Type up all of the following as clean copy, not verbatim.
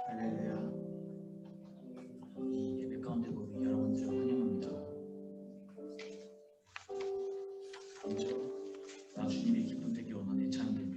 할렐루야. 이 예배 가운데 모인 여러분들을 환영합니다. 먼저 나 주님의 기쁨 되기 원하는 찬양드립니다.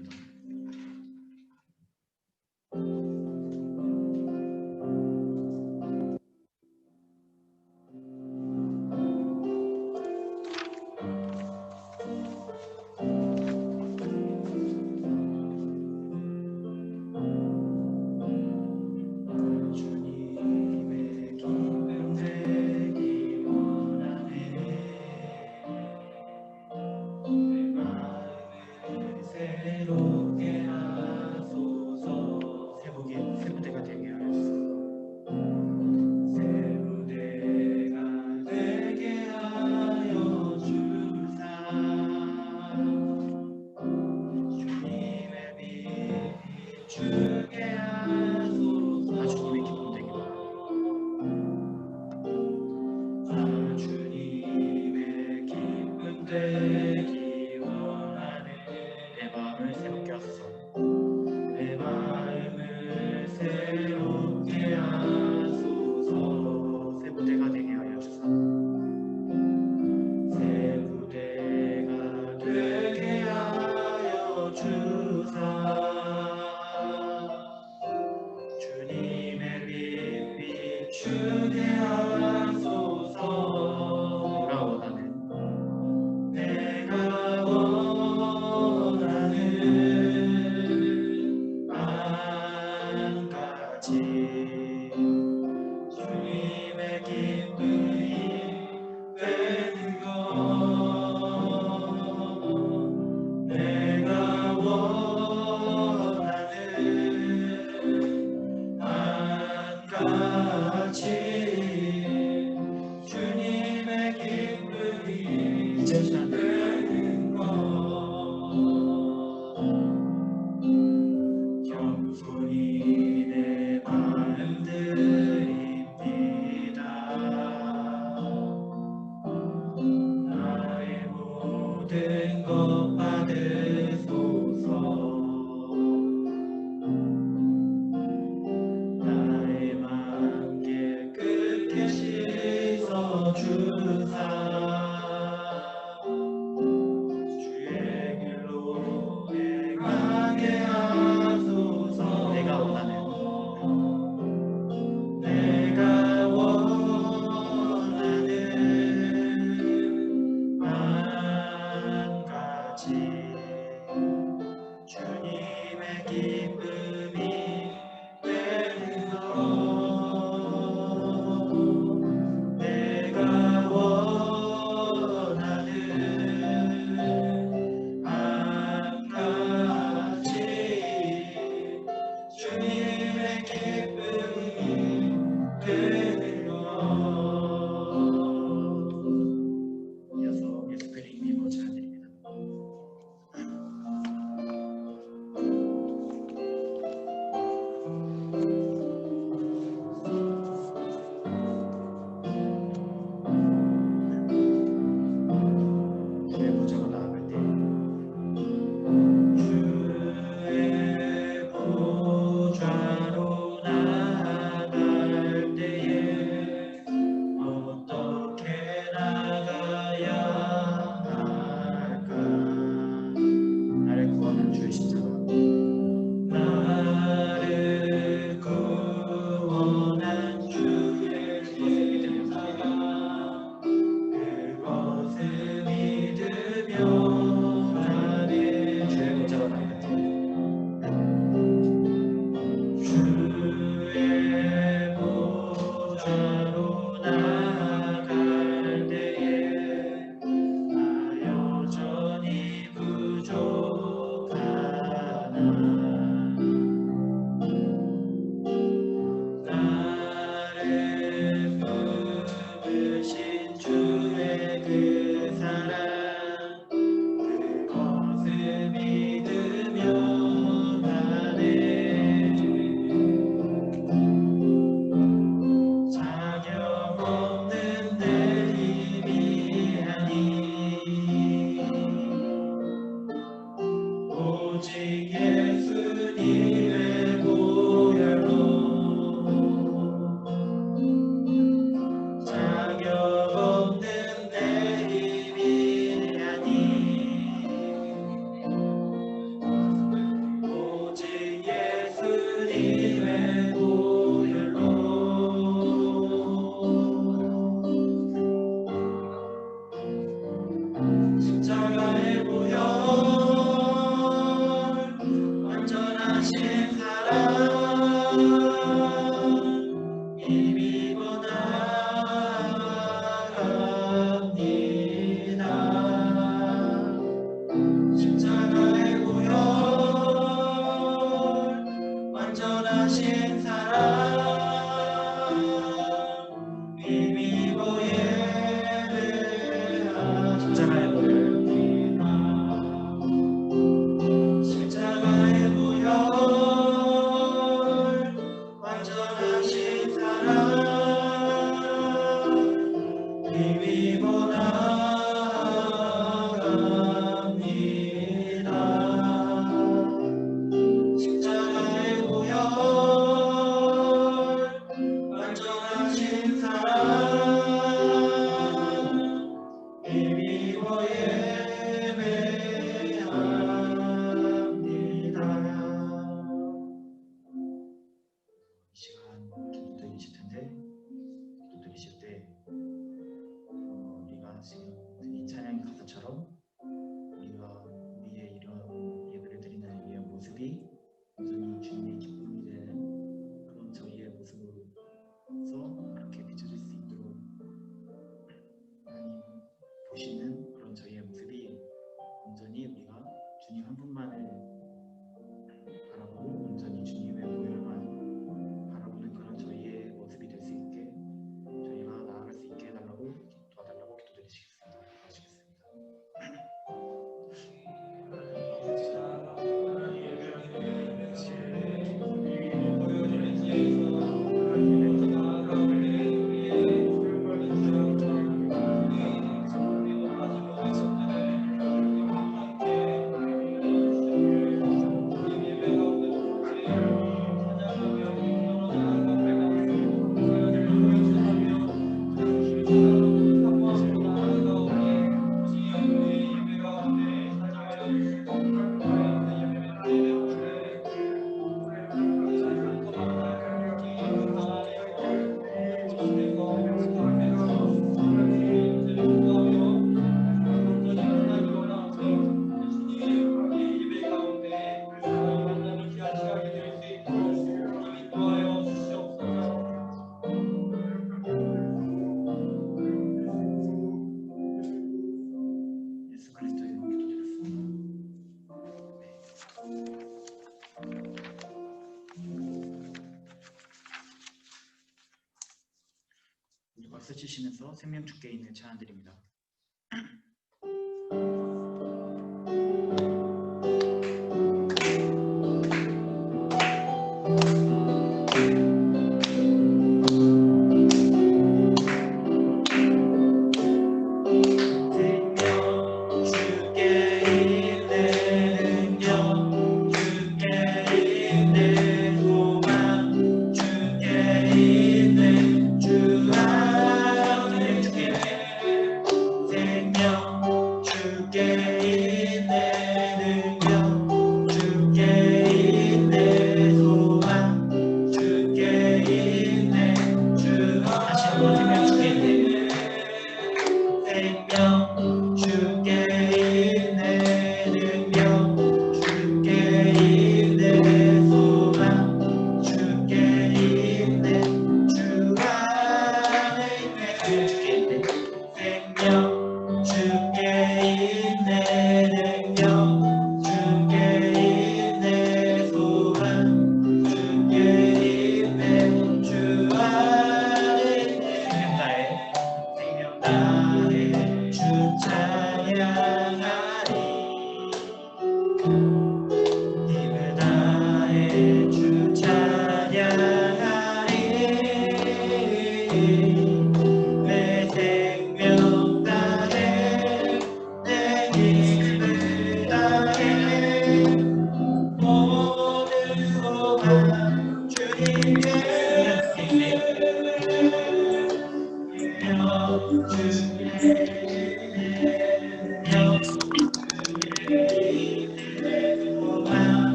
박수 치시면서 생명 주께 있는 찬양드립니다. 주께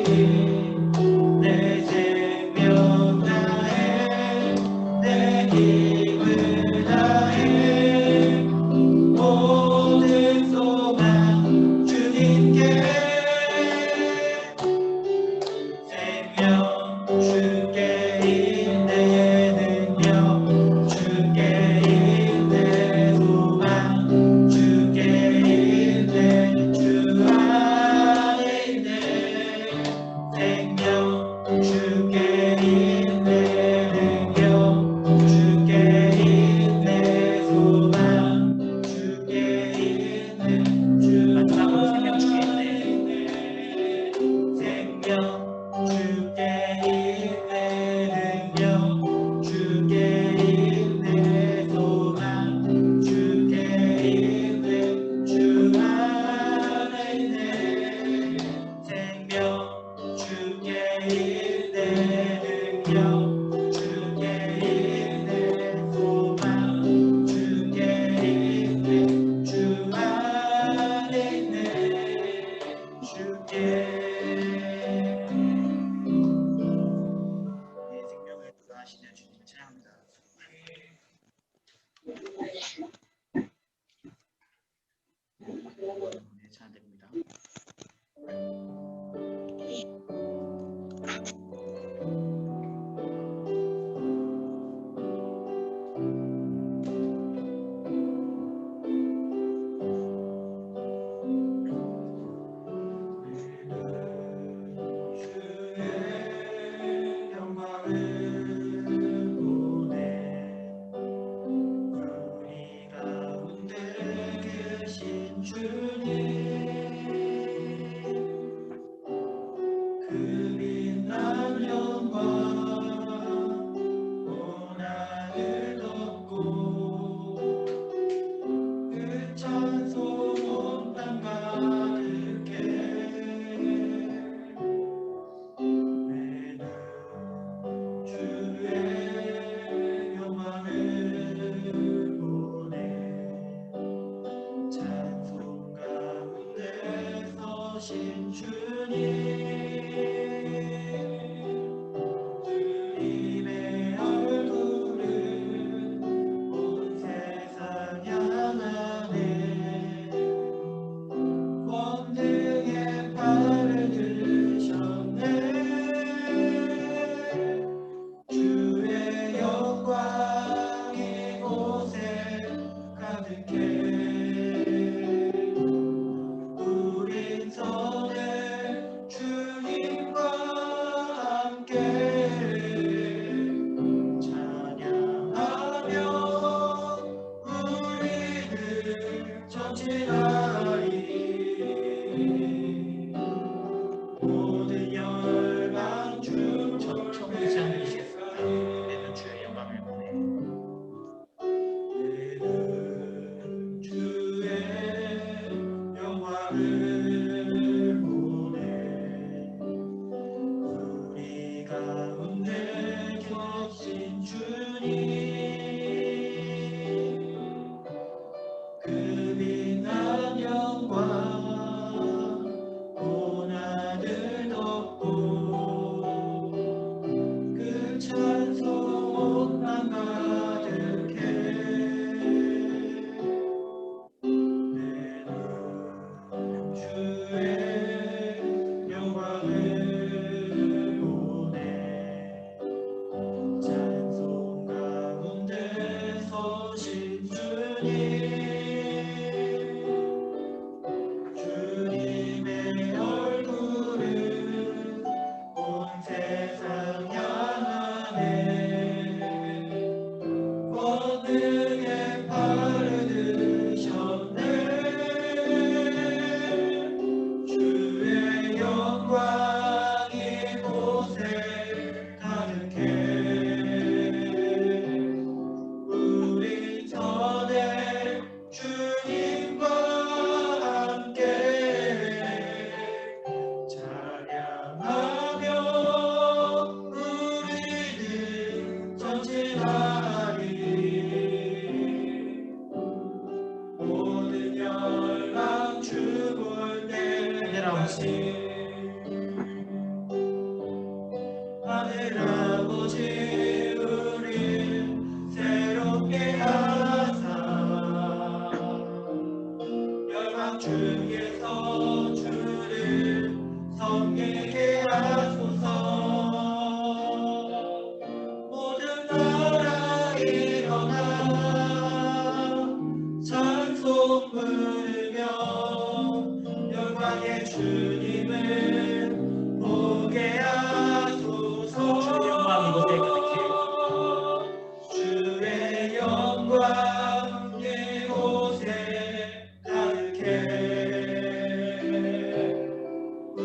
내 생명 다해 내 힘을 다해 모든 소망 주님께 생명 주께 있네 능력 주께 있네 소망 주께 있네 주 안에 있네 생명 주께 있네 능력 주께 있네 소망 주께 있네 주 마지막으로 생명 주께 있네 생명 주께 있네 능력 주께 있네 소망 주께 있네 주 안에 있네 생명 주께 있네 능력 주께 있네 소망 주께 있네 주 안에 있네 주께 내 생명을 구하시는 주님을 찬양합니다. 네, 찬양드립니다. 주의 영광을 보내 우리 가운데 계신 주님 그 빛난 영광 온 하늘 덮고 그 찬송 온 땅 가득해 내는 주의 영광을 보내 찬송 가운데 서신 주님 주님의 얼굴을 온 세상 향하네 권능의 팔을 드셨네 주의 영광이 이곳에 가득해 우린 선을 주님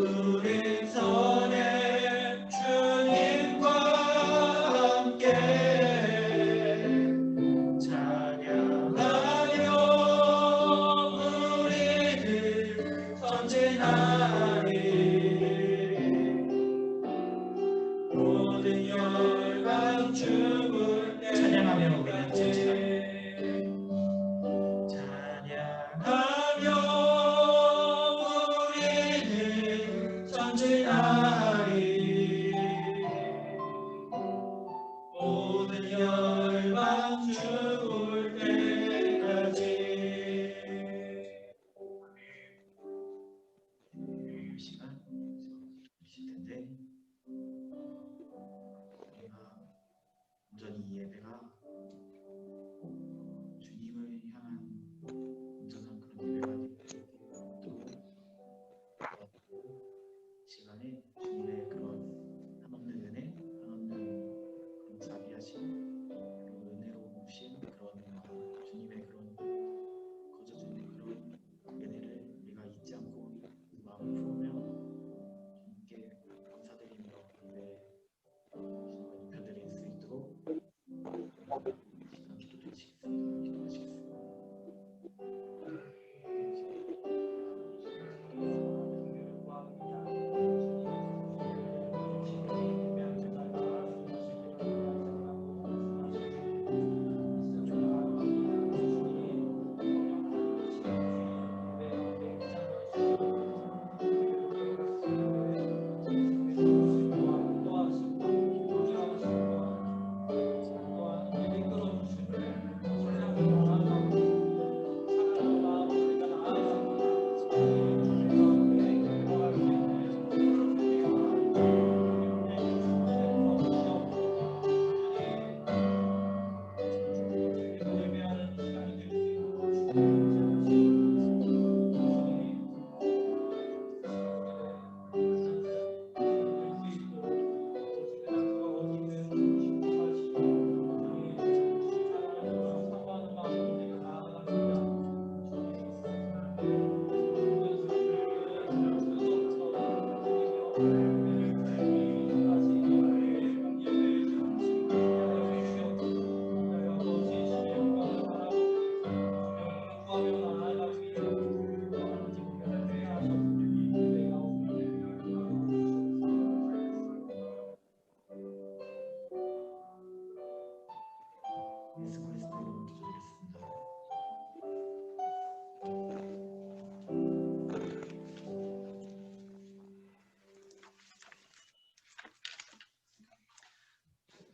우리 선에 주님과 함께 찬양하며 우리는 전진하리. 모든 열방 죽을 때 찬양하며 우리는 전진하리. 모든 열방 죽을 때까지. 이 시간 주실 텐데 우리가 온전히 이 예배가 주님을 향한 온전한 그런 예배가 되도록 시간에 주님의 그런 한없는 은혜, 한없는 그런 자비하심, 그런 은혜로우신 그런 주님의 그런 거저주는 그런 은혜를 우리가 잊지 않고 마음을 품으며 주님께 감사드리며 예배 주님을 높여드릴 수 있도록 시간 기도드리시겠습니다. 기도하시겠습니다. 예수 그리스도 이름으로 기도드리겠습니다.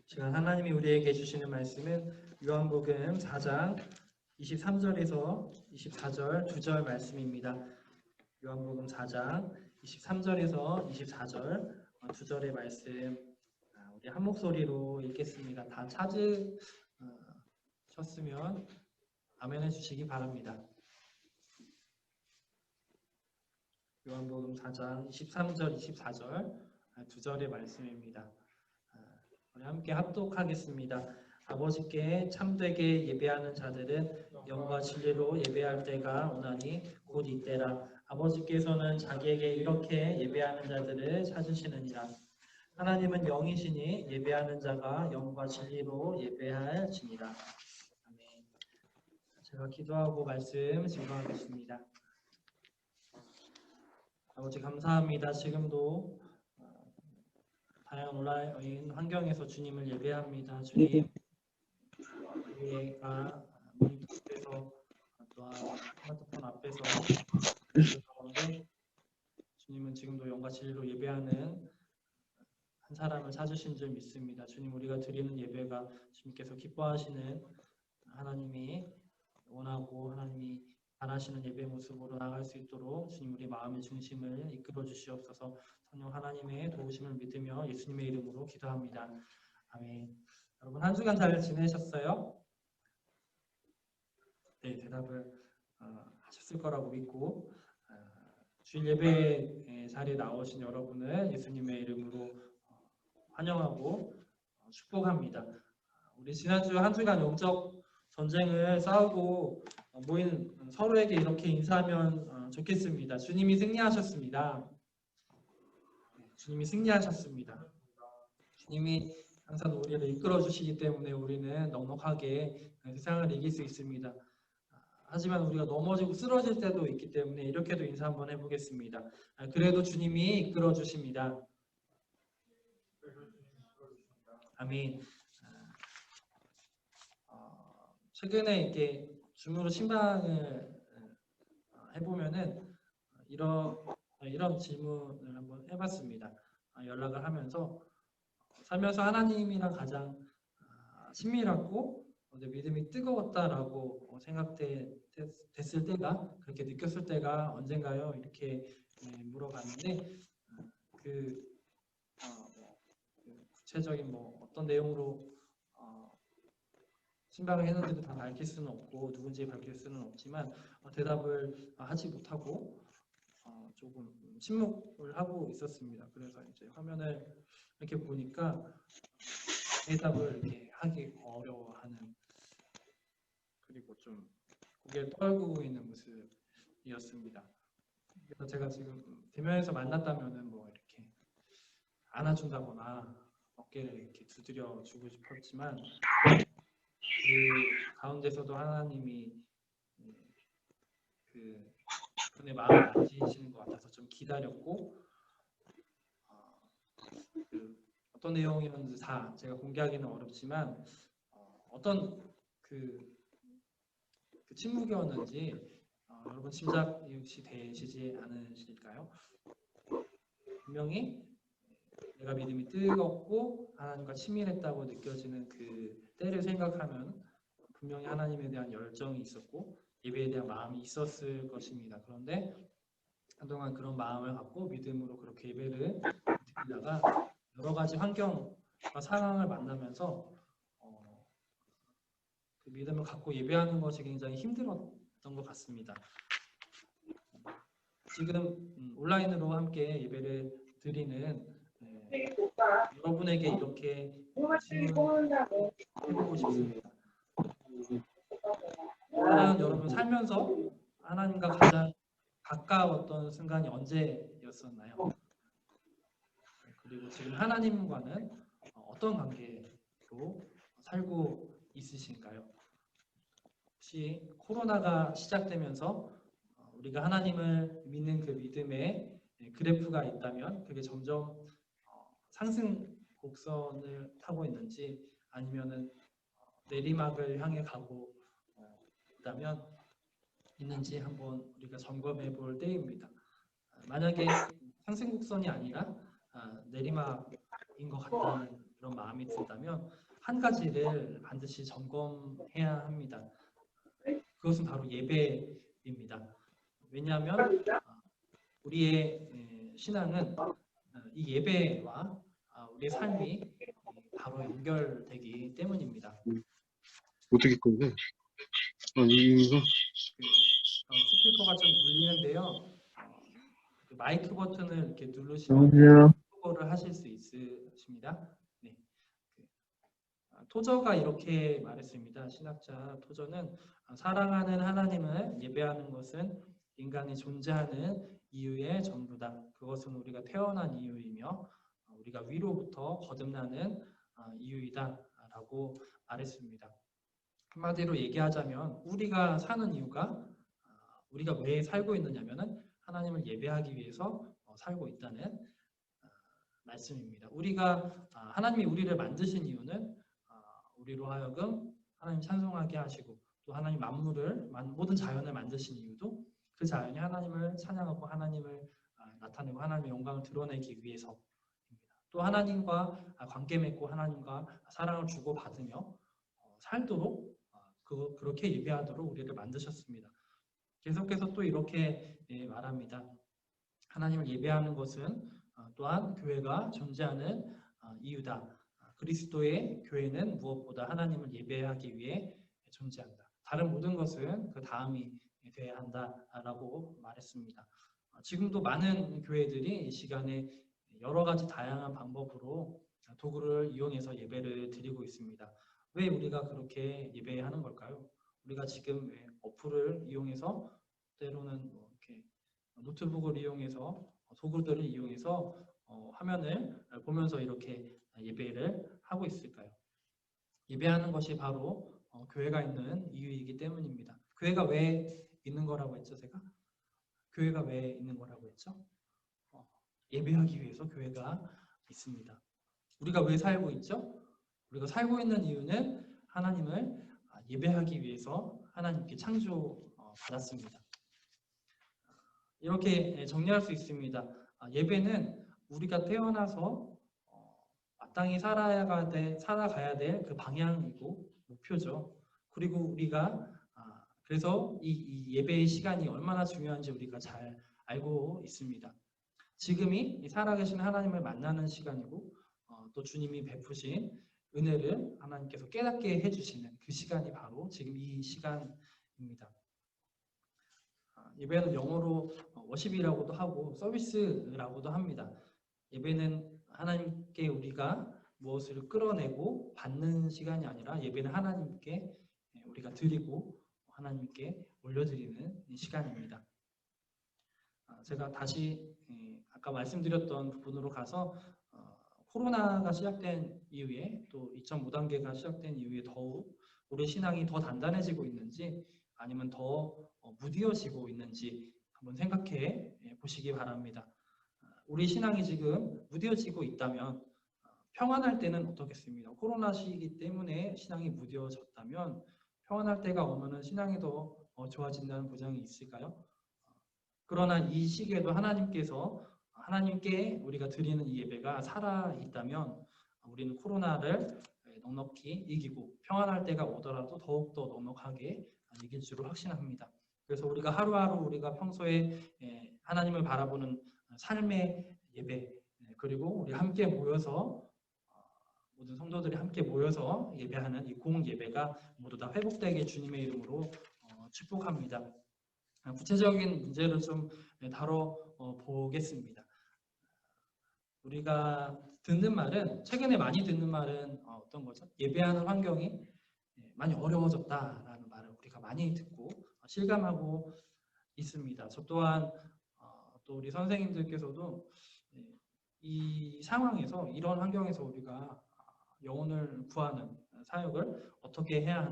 지금 하나님이 우리에게 주시는 말씀은 요한복음 4장 23절에서 24절 2절 말씀입니다. 요한복음 4장 23절에서 24절 2절의 말씀 우리 한 목소리로 읽겠습니다. 다 찾으셨으면 아멘 해주시기 바랍니다. 요한복음 4장 23절 24절 2절의 말씀입니다. 우리 함께 합독하겠습니다. 아버지께 참되게 예배하는 자들은 영과 진리로 예배할 때가 오나니 곧 이때라. 아버지께서는 자기에게 이렇게 예배하는 자들을 찾으시느니라. 하나님은 영이시니 예배하는 자가 영과 진리로 예배할지니라. 아멘. 제가 기도하고 말씀 증거하겠습니다. 아버지 감사합니다. 지금도 다양한 온라인 환경에서 주님을 예배합니다. 주님, 우리가 모니터 앞에서 또한 스마트폰 앞에서 가운데 주님은 지금도 영과 진리로 예배하는 한 사람을 찾으신 줄 믿습니다. 주님, 우리가 드리는 예배가 주님께서 기뻐하시는 하나님이 원하고 하나님이 바라시는 예배 모습으로 나아갈 수 있도록 주님 우리 마음의 중심을 이끌어 주시옵소서. 성령 하나님의 도우심을 믿으며 예수님의 이름으로 기도합니다. 아멘. 여러분 한 주간 잘 지내셨어요? 네, 대답을 하셨을 거라고 믿고 주일 예배 자리에 나오신 여러분을 예수님의 이름으로 환영하고 축복합니다. 우리 지난주 한 주간 영적 전쟁을 싸우고 모인 서로에게 이렇게 인사하면 좋겠습니다. 주님이 승리하셨습니다. 주님이 승리하셨습니다. 주님이 항상 우리를 이끌어 주시기 때문에 우리는 넉넉하게 세상을 이길 수 있습니다. 하지만 우리가 넘어지고 쓰러질 때도 있기 때문에 이렇게도 인사 한번 해보겠습니다. 그래도 주님이 이끌어 주십니다. 아멘. 최근에 이렇게 줌으로 신방을 해보면은 이런 질문을 한번 해봤습니다. 연락을 하면서 살면서 하나님이랑 가장 친밀하고 믿음이 뜨거웠다라고 생각됐을 때가, 그렇게 느꼈을 때가 언젠가요? 이렇게 물어봤는데 구체적인 어떤 내용으로 신방을 했는지도 다 밝힐 수는 없고 누군지 밝힐 수는 없지만 대답을 하지 못하고 조금 침묵을 하고 있었습니다. 그래서 이제 화면을 이렇게 보니까 대답을 이렇게 하기 어려워하는, 그리고 좀 고개를 떨구고 있는 모습이었습니다. 그래서 제가 지금 대면에서 만났다면은 이렇게 안아준다거나 어깨를 이렇게 두드려 주고 싶었지만 그 가운데서도 하나님이 그분의 마음을 만지시는 것 같아서 좀 기다렸고, 어떤 내용이었는지 다 제가 공개하기는 어렵지만 어떤 그 침묵이었는지 여러분 짐작 혹시 되시지 않으실까요? 분명히 내가 믿음이 뜨겁고 하나님과 친밀했다고 느껴지는 그 때를 생각하면 분명히 하나님에 대한 열정이 있었고 예배에 대한 마음이 있었을 것입니다. 그런데 한동안 그런 마음을 갖고 믿음으로 그렇게 예배를 드리다가 여러 가지 환경과 상황을 만나면서 그 믿음을 갖고 예배하는 것이 굉장히 힘들었던 것 같습니다. 지금 온라인으로 함께 예배를 드리는 여러분에게 이렇게 질문해보고 싶습니다. 과연 여러분 살면서 하나님과 가장 가까웠던 순간이 언제였었나요? 그리고 지금 하나님과는 어떤 관계로 살고 있으신가요? 혹시 코로나가 시작되면서 우리가 하나님을 믿는 그 믿음의 그래프가 있다면 그게 점점 상승 곡선을 타고 있는지 아니면은 내리막을 향해 가고 있다면 있는지 한번 우리가 점검해 볼 때입니다. 만약에 상승 곡선이 아니라 내리막인 것 같다는 그런 마음이 든다면 한 가지를 반드시 점검해야 합니다. 그것은 바로 예배입니다. 왜냐하면 우리의 신앙은 이 예배와 우리의 삶이 바로 연결되기 때문입니다. 어떻게 꺼내? 이거? 스피커가 좀 울리는데요. 그 마이크 버튼을 이렇게 누르시면 그거를 하실 수 있으십니다. 네. 토저가 이렇게 말했습니다. 신학자 토저는 사랑하는 하나님을 예배하는 것은 인간이 존재하는 이유의 전부다. 그것은 우리가 태어난 이유이며 우리가 위로부터 거듭나는 이유이다 라고 말했습니다. 한마디로 얘기하자면 우리가 사는 이유가 우리가 왜 살고 있느냐면은 하나님을 예배하기 위해서 살고 있다는 말씀입니다. 우리가 하나님이 우리를 만드신 이유는 우리로 하여금 하나님 찬송하게 하시고 또 하나님 만물을 모든 자연을 만드신 이유도 그 자연이 하나님을 찬양하고 하나님을 나타내고 하나님의 영광을 드러내기 위해서입니다. 또 하나님과 관계 맺고 하나님과 사랑을 주고 받으며 살도록 그렇게 예배하도록 우리를 만드셨습니다. 계속해서 또 이렇게 말합니다. 하나님을 예배하는 것은 또한 교회가 존재하는 이유다. 그리스도의 교회는 무엇보다 하나님을 예배하기 위해 존재한다. 다른 모든 것은 그 다음이 돼야 한다라고 말했습니다. 지금도 많은 교회들이 이 시간에 여러 가지 다양한 방법으로 도구를 이용해서 예배를 드리고 있습니다. 왜 우리가 그렇게 예배하는 걸까요? 우리가 지금 어플을 이용해서 때로는 이렇게 노트북을 이용해서 도구들을 이용해서 화면을 보면서 이렇게 예배를 하고 있을까요? 예배하는 것이 바로 교회가 있는 이유이기 때문입니다. 교회가 왜 있는 거라고 했죠, 제가? 교회가 왜 있는 거라고 했죠? 예배하기 위해서 교회가 있습니다. 우리가 왜 살고 있죠? 우리가 살고 있는 이유는 하나님을 예배하기 위해서 하나님께 창조받았습니다. 이렇게 정리할 수 있습니다. 예배는 우리가 태어나서 마땅히 살아가야 될 그 방향이고 목표죠. 그리고 우리가 그래서 이 예배의 시간이 얼마나 중요한지 우리가 잘 알고 있습니다. 지금이 살아계신 하나님을 만나는 시간이고 또 주님이 베푸신 은혜를 하나님께서 깨닫게 해주시는 그 시간이 바로 지금 이 시간입니다. 예배는 영어로 워십이라고도 하고 서비스라고도 합니다. 예배는 하나님께 우리가 무엇을 끌어내고 받는 시간이 아니라 예배는 하나님께 우리가 드리고 하나님께 올려드리는 시간입니다. 제가 다시 아까 말씀드렸던 부분으로 가서 코로나가 시작된 이후에 또 2.5단계가 시작된 이후에 더욱 우리 신앙이 더 단단해지고 있는지 아니면 더 무뎌지고 있는지 한번 생각해 보시기 바랍니다. 우리 신앙이 지금 무뎌지고 있다면 평안할 때는 어떻겠습니까? 코로나 시기 때문에 신앙이 무뎌졌다면 평안할 때가 오면은 신앙이 더 좋아진다는 보장이 있을까요? 그러나 이 시기에도 하나님께 우리가 드리는 이 예배가 살아있다면 우리는 코로나를 넉넉히 이기고 평안할 때가 오더라도 더욱더 넉넉하게 이길 줄을 확신합니다. 그래서 우리가 하루하루 우리가 평소에 하나님을 바라보는 삶의 예배 그리고 우리 함께 모여서 모든 성도들이 함께 모여서 예배하는 이 공응 예배가 모두 다 회복되게 주님의 이름으로 축복합니다. 구체적인 문제를 좀 다뤄보겠습니다. 우리가 최근에 많이 듣는 말은 어떤 거죠? 예배하는 환경이 많이 어려워졌다라는 말을 우리가 많이 듣고 실감하고 있습니다. 저 또한 또 우리 선생님들께서도 이 상황에서 이런 환경에서 우리가 영혼을 구하는 사역을 어떻게 해야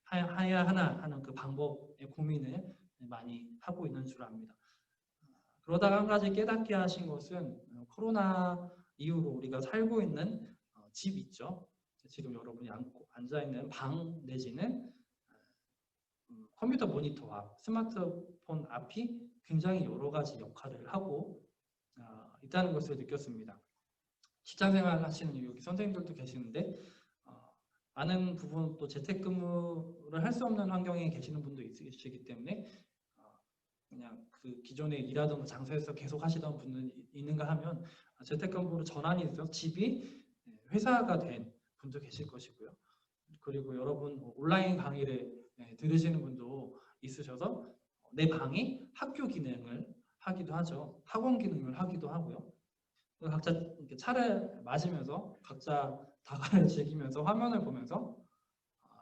하나 하는 그 방법의 고민을 많이 하고 있는 줄 압니다. 그러다가 한 가지 깨닫게 하신 것은 코로나 이후로 우리가 살고 있는 집 있죠. 지금 여러분이 앉아있는 방 내지는 컴퓨터 모니터 앞, 스마트폰 앞이 굉장히 여러 가지 역할을 하고 있다는 것을 느꼈습니다. 직장생활 하시는 여기 선생님들도 계시는데 많은 부분 또 재택근무를 할 수 없는 환경에 계시는 분도 있으시기 때문에 그냥 그 기존에 일하던 장소에서 계속 하시던 분은 있는가 하면 재택근무로 전환이 돼서 집이 회사가 된 분도 계실 것이고요. 그리고 여러분 온라인 강의를 들으시는 분도 있으셔서 내 방이 학교 기능을 하기도 하죠. 학원 기능을 하기도 하고요. 각자 이렇게 차를 마시면서 각자 다가를 즐기면서 화면을 보면서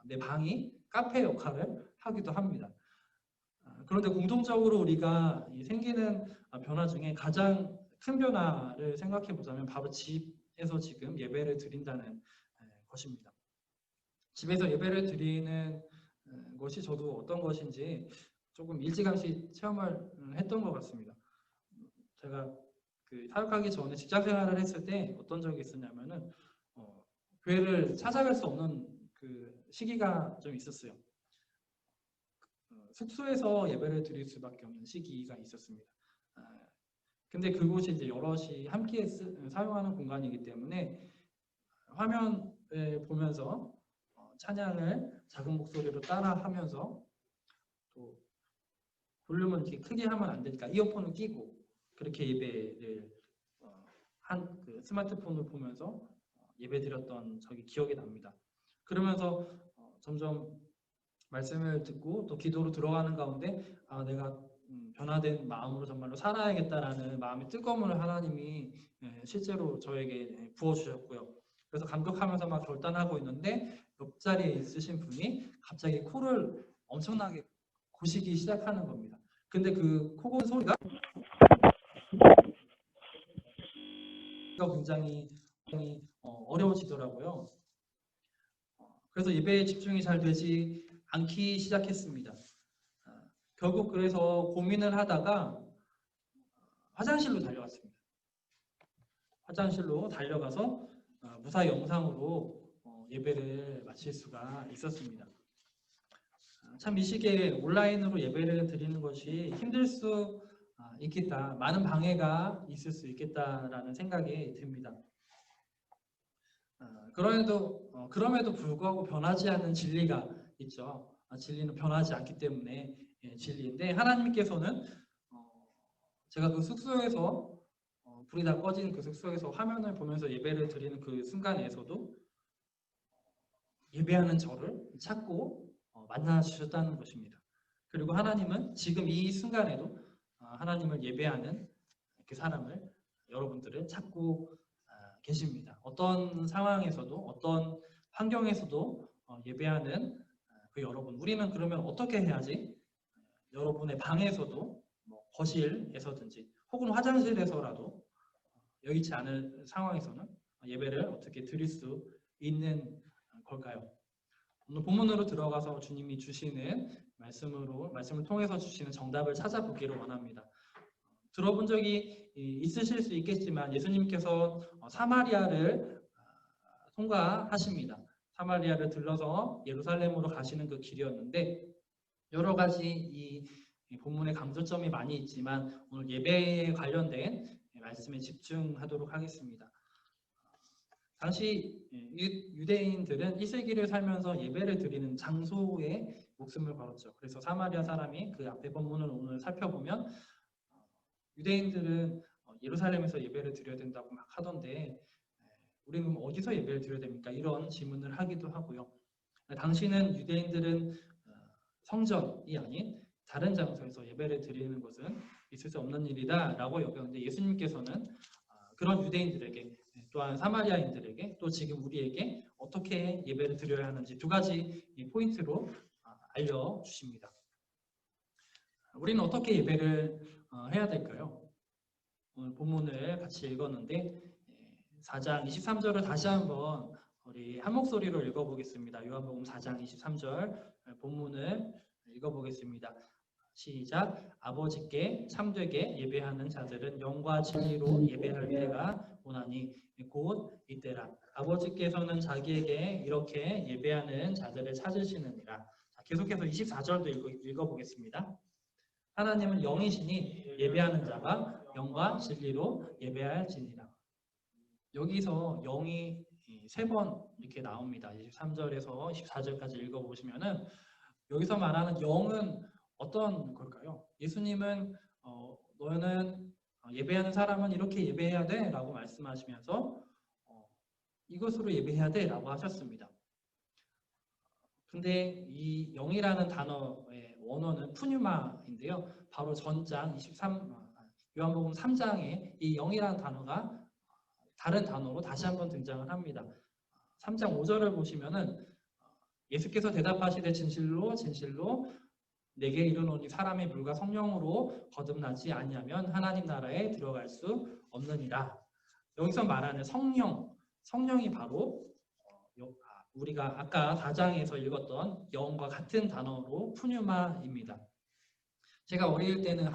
내 방이 카페 역할을 하기도 합니다. 그런데 공통적으로 우리가 생기는 변화 중에 가장 큰 변화를 생각해 보자면 바로 집에서 지금 예배를 드린다는 것입니다. 집에서 예배를 드리는 것이 저도 어떤 것인지 조금 일찌감치 체험을 했던 것 같습니다. 제가 그 사역하기 전에 직장 생활을 했을 때 어떤 적이 있었냐면은 교회를 찾아갈 수 없는 그 시기가 좀 있었어요. 숙소에서 예배를 드릴 수밖에 없는 시기가 있었습니다. 근데 그곳이 이제 여럿이 함께 사용하는 공간이기 때문에 화면을 보면서 찬양을 작은 목소리로 따라하면서 또 볼륨은 이렇게 크게 하면 안 되니까 이어폰을 끼고 그렇게 예배를 한 그 스마트폰을 보면서 예배드렸던 적이 기억이 납니다. 그러면서 점점 말씀을 듣고 또 기도로 들어가는 가운데 내가 변화된 마음으로 정말로 살아야겠다라는 마음의 뜨거움을 하나님이 실제로 저에게 부어주셨고요. 그래서 감격하면서 막 결단하고 있는데 옆자리에 있으신 분이 갑자기 코를 엄청나게 고시기 시작하는 겁니다. 근데 그 코 고는 소리가 굉장히 어려워지더라고요. 그래서 예배에 집중이 잘 되지 않기 시작했습니다. 결국 그래서 고민을 하다가 화장실로 달려갔습니다. 화장실로 달려가서 무사 영상으로 예배를 마칠 수가 있었습니다. 참 이 시기에 온라인으로 예배를 드리는 것이 힘들 수 있겠다. 많은 방해가 있을 수 있겠다라는 생각이 듭니다. 그럼에도 불구하고 변하지 않는 진리가 있죠. 진리는 변하지 않기 때문에 진리인데 하나님께서는 제가 그 숙소에서 불이 다 꺼진 그 숙소에서 화면을 보면서 예배를 드리는 그 순간에서도 예배하는 저를 찾고 만나 주셨다는 것입니다. 그리고 하나님은 지금 이 순간에도 하나님을 예배하는 그 사람을 여러분들을 찾고 계십니다. 어떤 상황에서도 어떤 환경에서도 예배하는 그 여러분, 우리는 그러면 어떻게 해야지? 여러분의 방에서도 거실에서든지 혹은 화장실에서라도 여의치 않을 상황에서는 예배를 어떻게 드릴 수 있는 걸까요? 오늘 본문으로 들어가서 주님이 주시는 말씀을 통해서 주시는 정답을 찾아보기를 원합니다. 들어본 적이 있으실 수 있겠지만 예수님께서 사마리아를 통과하십니다. 사마리아를 들러서 예루살렘으로 가시는 그 길이었는데 여러 가지 이 본문의 강조점이 많이 있지만 오늘 예배에 관련된 말씀에 집중하도록 하겠습니다. 당시 유대인들은 1세기를 살면서 예배를 드리는 장소에 목숨을 걸었죠. 그래서 사마리아 사람이 그 앞에 본문을 오늘 살펴보면 유대인들은 예루살렘에서 예배를 드려야 된다고 막 하던데 우리는 어디서 예배를 드려야 됩니까? 이런 질문을 하기도 하고요. 당시는 유대인들은 성전이 아닌 다른 장소에서 예배를 드리는 것은 있을 수 없는 일이다 라고 여겼는데 예수님께서는 그런 유대인들에게 또한 사마리아인들에게 또 지금 우리에게 어떻게 예배를 드려야 하는지 두 가지 포인트로 알려주십니다. 우리는 어떻게 예배를 해야 될까요? 오늘 본문을 같이 읽었는데 4장 23절을 다시 한번 우리 한 목소리로 읽어보겠습니다. 요한복음 4장 23절 본문을 읽어보겠습니다. 시작. 아버지께 참되게 예배하는 자들은 영과 진리로 예배할 때가 오나니 곧 이때라. 아버지께서는 자기에게 이렇게 예배하는 자들을 찾으시느니라. 자, 계속해서 24절도 읽어보겠습니다. 하나님은 영이시니 예배하는 자가 영과 진리로 예배할지니라. 여기서 영이 3번 이렇게 나옵니다. 23절에서 24절까지 읽어보시면은 여기서 말하는 영은 어떤 걸까요? 예수님은 너는 예배하는 사람은 이렇게 예배해야 돼 라고 말씀하시면서 이것으로 예배해야 돼 라고 하셨습니다. 근데 이 영이라는 단어의 원어는 푸뉴마인데요. 바로 전장 요한복음 3장에 이 영이라는 단어가 다른 단어로 다시 한번 등장을 합니다. 3장 5절을 보시면은 예수께서 대답하시되 진실로 진실로 내게 이르노니 사람의 물과 성령으로 거듭나지 아니하면 하나님 나라에 들어갈 수 없느니라. 여기서 말하는 성령이 바로 우리가 아까 4장에서 읽었던 영과 같은 단어로 푸뉴마입니다. 제가 어릴 때는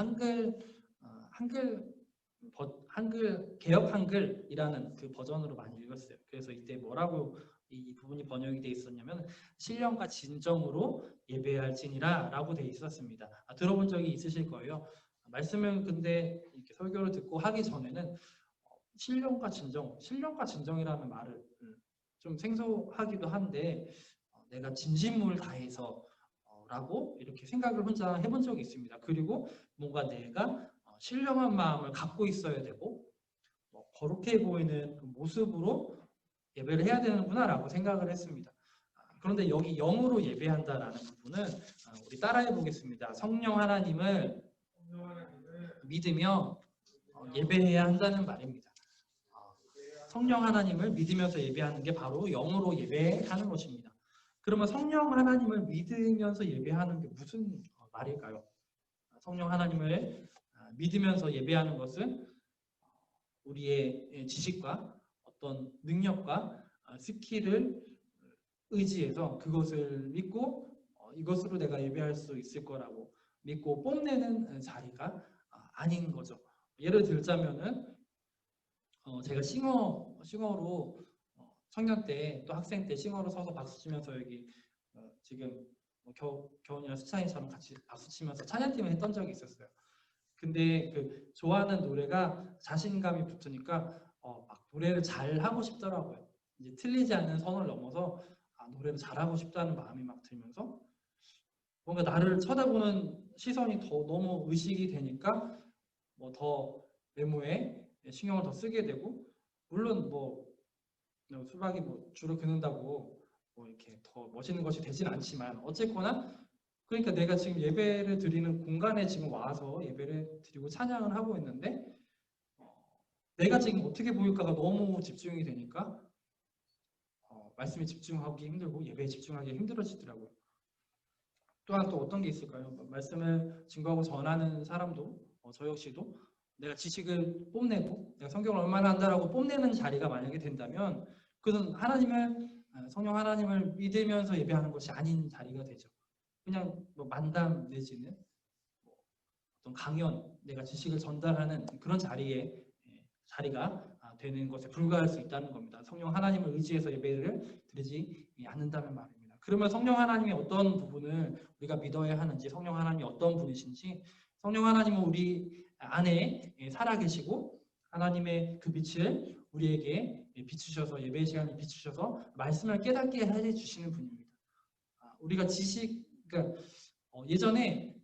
개역 한글이라는 그 버전으로 많이 읽었어요. 그래서 이때 뭐라고 이 부분이 번역이 돼 있었냐면 신령과 진정으로 예배할지니라 라고 돼 있었습니다. 들어본 적이 있으실 거예요. 말씀을 근데 이렇게 설교를 듣고 하기 전에는 신령과 진정이라는 말을 좀 생소하기도 한데 내가 진심을 다해서 라고 이렇게 생각을 혼자 해본 적이 있습니다. 그리고 뭔가 내가 신령한 마음을 갖고 있어야 되고 거룩해 보이는 그 모습으로 예배를 해야 되는구나 라고 생각을 했습니다. 그런데 여기 영으로 예배한다라는 부분은 우리 따라해 보겠습니다. 성령 하나님을 믿으며 예배해야 한다는 말입니다. 성령 하나님을 믿으면서 예배하는 게 바로 영으로 예배하는 것입니다. 그러면 성령 하나님을 믿으면서 예배하는 게 무슨 말일까요? 성령 하나님을 믿으면서 예배하는 것은 우리의 지식과 어떤 능력과 스킬을 의지해서 그것을 믿고 이것으로 내가 예배할 수 있을 거라고 믿고 뽐내는 자리가 아닌 거죠. 예를 들자면은 제가 싱어로 청년 때 또 학생 때 싱어로 서서 박수 치면서 여기 지금 겨우이나 수찬이처럼 같이 박수 치면서 찬양팀을 했던 적이 있었어요. 근데 그 좋아하는 노래가 자신감이 붙으니까 막 노래를 잘 하고 싶더라고요. 이제 틀리지 않는 선을 넘어서 노래를 잘하고 싶다는 마음이 막 들면서 뭔가 나를 쳐다보는 시선이 더 너무 의식이 되니까 뭐 더 외모에 신경을 더 쓰게 되고 물론 뭐 수박이 뭐 줄을 긋는다고 뭐 이렇게 더 멋있는 것이 되진 않지만 어쨌거나 그러니까 내가 지금 예배를 드리는 공간에 지금 와서 예배를 드리고 찬양을 하고 있는데 내가 지금 어떻게 보일까가 너무 집중이 되니까 말씀에 집중하기 힘들고 예배에 집중하기 힘들어지더라고요. 또한 또 어떤 게 있을까요? 말씀을 증거하고 전하는 사람도 저 역시도 내가 지식을 뽐내고 내가 성경을 얼마나 한다라고 뽐내는 자리가 만약에 된다면 그것은 성령 하나님을 믿으면서 예배하는 것이 아닌 자리가 되죠. 그냥 뭐 만담 내지는 뭐 어떤 강연, 내가 지식을 전달하는 그런 자리가 되는 것에 불과할 수 있다는 겁니다. 성령 하나님을 의지해서 예배를 드리지 않는다는 말입니다. 그러면 성령 하나님의 어떤 부분을 우리가 믿어야 하는지, 성령 하나님이 어떤 분이신지, 성령 하나님은 우리 안에 살아계시고 하나님의 그 빛을 우리에게 비추셔서 예배 시간에 비추셔서 말씀을 깨닫게 해주시는 분입니다. 우리가 그러니까 예전에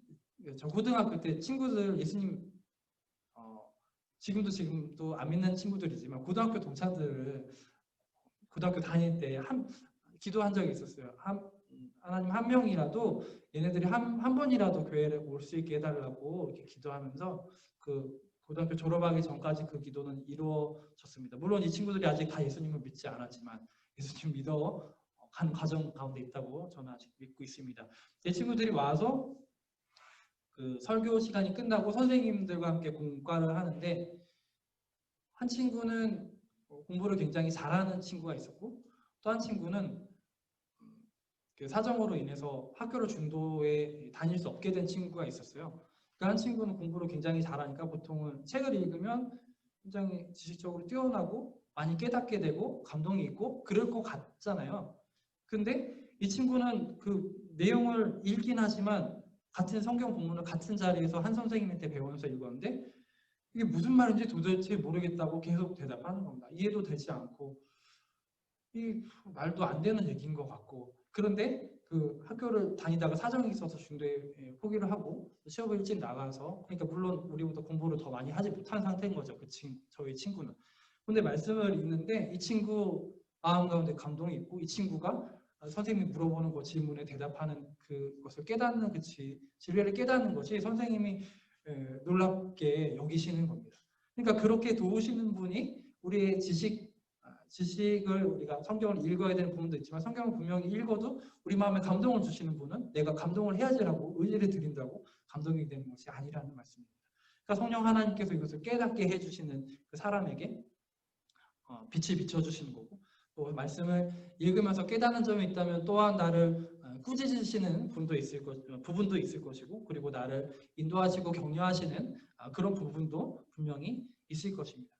저 고등학교 때 친구들 예수님 지금도 안 믿는 친구들이지만 고등학교 동창들을 고등학교 다닐 때 기도한 적이 있었어요. 하나님 한 명이라도 얘네들이 한 번이라도 교회를 올 수 있게 해달라고 이렇게 기도하면서 그 고등학교 졸업하기 전까지 그 기도는 이루어졌습니다. 물론 이 친구들이 아직 다 예수님을 믿지 않았지만 예수님 믿어 가는 과정 가운데 있다고 저는 아직 믿고 있습니다. 제 친구들이 와서 그 설교 시간이 끝나고 선생님들과 함께 공과를 하는데 한 친구는 공부를 굉장히 잘하는 친구가 있었고 또 한 친구는 그 사정으로 인해서 학교를 중도에 다닐 수 없게 된 친구가 있었어요. 그 한 친구는 공부를 굉장히 잘하니까 보통은 책을 읽으면 굉장히 지식적으로 뛰어나고 많이 깨닫게 되고 감동이 있고 그럴 것 같잖아요. 근데 이 친구는 그 내용을 읽긴 하지만 같은 성경 본문을 같은 자리에서 한 선생님한테 배우면서 읽었는데 이게 무슨 말인지 도대체 모르겠다고 계속 대답하는 겁니다. 이해도 되지 않고 이 말도 안 되는 얘기인 것 같고 그런데 그 학교를 다니다가 사정이 있어서 중도에 포기를 하고 시험을 일찍 나가서 그러니까 물론 우리보다 공부를 더 많이 하지 못한 상태인 거죠. 저희 친구는. 근데 말씀을 읽는데 이 친구 마음 가운데 감동이 있고 이 친구가 선생님이 물어보는 그 질문에 대답하는 그것을 깨닫는 진리를 깨닫는 것이 선생님이 놀랍게 여기시는 겁니다. 그러니까 그렇게 도우시는 분이 우리의 지식을 우리가 성경을 읽어야 되는 부분도 있지만 성경을 분명히 읽어도 우리 마음에 감동을 주시는 분은 내가 감동을 해야지라고 의지를 드린다고 감동이 되는 것이 아니라는 말씀입니다. 그러니까 성령 하나님께서 이것을 깨닫게 해주시는 그 사람에게 빛을 비춰주시는 거고 또 말씀을 읽으면서 깨닫는 점이 있다면 또한 나를 꾸짖으시는 부분도 있을 것이고 그리고 나를 인도하시고 격려하시는 그런 부분도 분명히 있을 것입니다.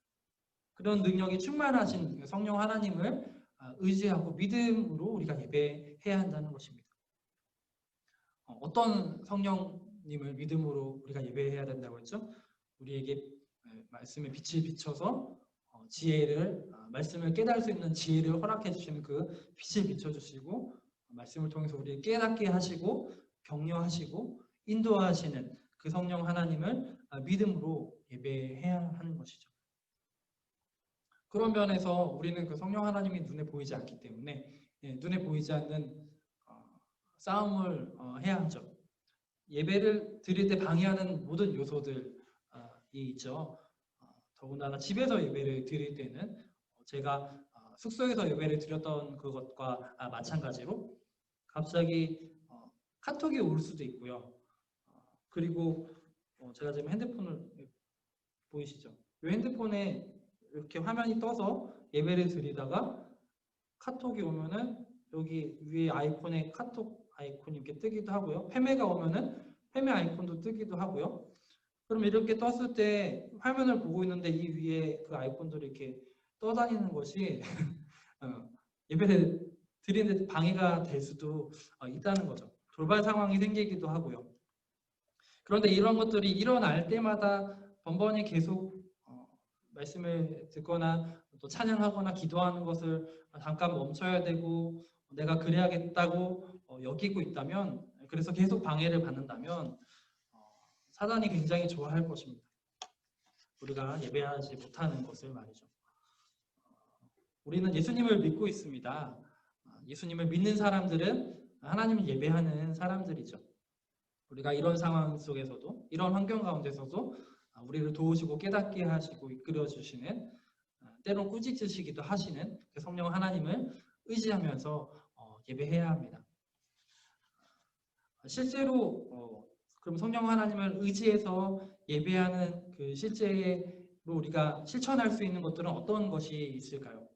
그런 능력이 충만하신 성령 하나님을 의지하고 믿음으로 우리가 예배해야 한다는 것입니다. 어떤 성령님을 믿음으로 우리가 예배해야 된다고 했죠? 우리에게 말씀의 빛을 비춰서 말씀을 깨달을 수 있는 지혜를 허락해 주시는 그 빛을 비춰주시고 말씀을 통해서 우리를 깨닫게 하시고 격려하시고 인도하시는 그 성령 하나님을 믿음으로 예배해야 하는 것이죠. 그런 면에서 우리는 그 성령 하나님이 눈에 보이지 않기 때문에 눈에 보이지 않는 싸움을 해야 하죠. 예배를 드릴 때 방해하는 모든 요소들이 있죠. 더군다나 집에서 예배를 드릴 때는 제가 숙소에서 예배를 드렸던 그것과 마찬가지로 갑자기 카톡이 올 수도 있고요. 그리고 제가 지금 핸드폰을 보이시죠? 이 핸드폰에 이렇게 화면이 떠서 예배를 드리다가 카톡이 오면은 여기 위에 아이콘에 카톡 아이콘이 이렇게 뜨기도 하고요. 페메가 오면은 페메 아이콘도 뜨기도 하고요. 그럼 이렇게 떴을 때 화면을 보고 있는데 이 위에 그 아이콘들이 이렇게 떠다니는 것이 예배를 드리는데 방해가 될 수도 있다는 거죠. 돌발 상황이 생기기도 하고요. 그런데 이런 것들이 일어날 때마다 번번이 계속 말씀을 듣거나 또 찬양하거나 기도하는 것을 잠깐 멈춰야 되고 내가 그래야겠다고 여기고 있다면, 그래서 계속 방해를 받는다면 사단이 굉장히 좋아할 것입니다. 우리가 예배하지 못하는 것을 말이죠. 우리는 예수님을 믿고 있습니다. 예수님을 믿는 사람들은 하나님을 예배하는 사람들이죠. 우리가 이런 상황 속에서도, 이런 환경 가운데서도 우리를 도우시고 깨닫게 하시고 이끌어 주시는, 때론 꾸짖으시기도 하시는 성령 하나님을 의지하면서 예배해야 합니다. 실제로 그럼 성령 하나님을 의지해서 예배하는 그 실제로 우리가 실천할 수 있는 것들은 어떤 것이 있을까요?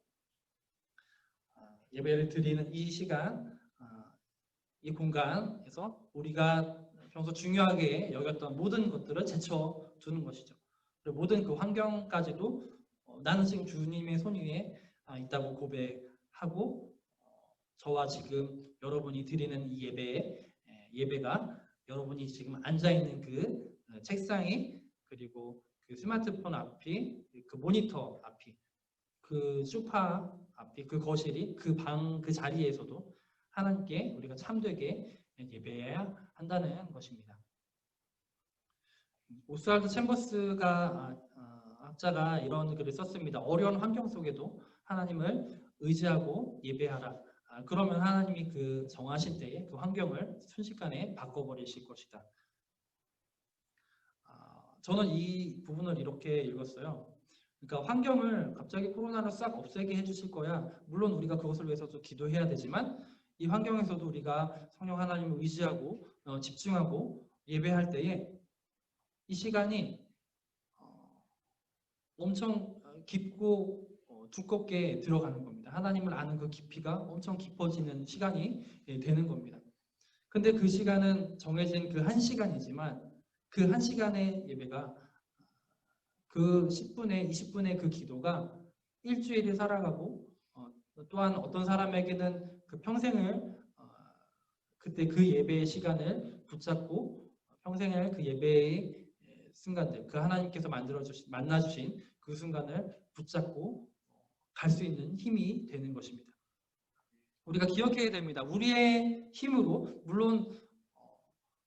예배를 드리는 이 시간, 이 공간에서 우리가 평소 중요하게 여겼던 모든 것들을 제쳐두는 것이죠. 그리고 모든 그 환경까지도 나는 지금 주님의 손 위에 있다고 고백하고, 저와 지금 여러분이 드리는 이 예배가 여러분이 지금 앉아있는 그 책상이, 그리고 그 스마트폰 앞이, 그 모니터 앞이, 그 소파 앞이, 그 거실이, 그 방, 그 자리에서도 하나님께 우리가 참되게 예배해야 한다는 것입니다. 오스왈드 챔버스가 학자가 이런 글을 썼습니다. 어려운 환경 속에도 하나님을 의지하고 예배하라. 그러면 하나님이 그 정하신 때에 그 환경을 순식간에 바꿔버리실 것이다. 저는 이 부분을 이렇게 읽었어요. 그러니까 환경을 갑자기 코로나를 싹 없애게 해주실 거야. 물론 우리가 그것을 위해서도 기도해야 되지만 이 환경에서도 우리가 성령 하나님을 의지하고 집중하고 예배할 때에 이 시간이 엄청 깊고 두껍게 들어가는 겁니다. 하나님을 아는 그 깊이가 엄청 깊어지는 시간이 되는 겁니다. 근데 그 시간은 정해진 그 한 시간이지만 그 한 시간의 예배가, 그 10분의 20분의 그 기도가 일주일을 살아가고, 또한 어떤 사람에게는 그 평생을 그때 그 예배의 시간을 붙잡고 평생을 그 예배의 순간들, 그 하나님께서 만나주신 그 순간을 붙잡고 갈 수 있는 힘이 되는 것입니다. 우리가 기억해야 됩니다. 우리의 힘으로, 물론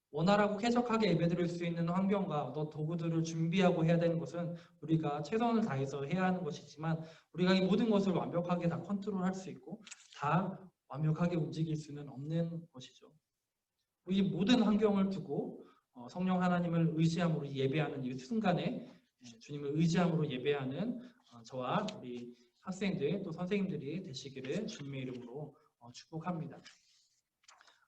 원활하고 쾌적하게 예배드릴 수 있는 환경과 어떤 도구들을 준비하고 해야 되는 것은 우리가 최선을 다해서 해야 하는 것이지만, 우리가 이 모든 것을 완벽하게 다 컨트롤할 수 있고 다 완벽하게 움직일 수는 없는 것이죠. 이 모든 환경을 두고 성령 하나님을 의지함으로 예배하는 이 순간에 주님을 의지함으로 예배하는 저와 우리 학생들 또 선생님들이 되시기를 주님의 이름으로 축복합니다.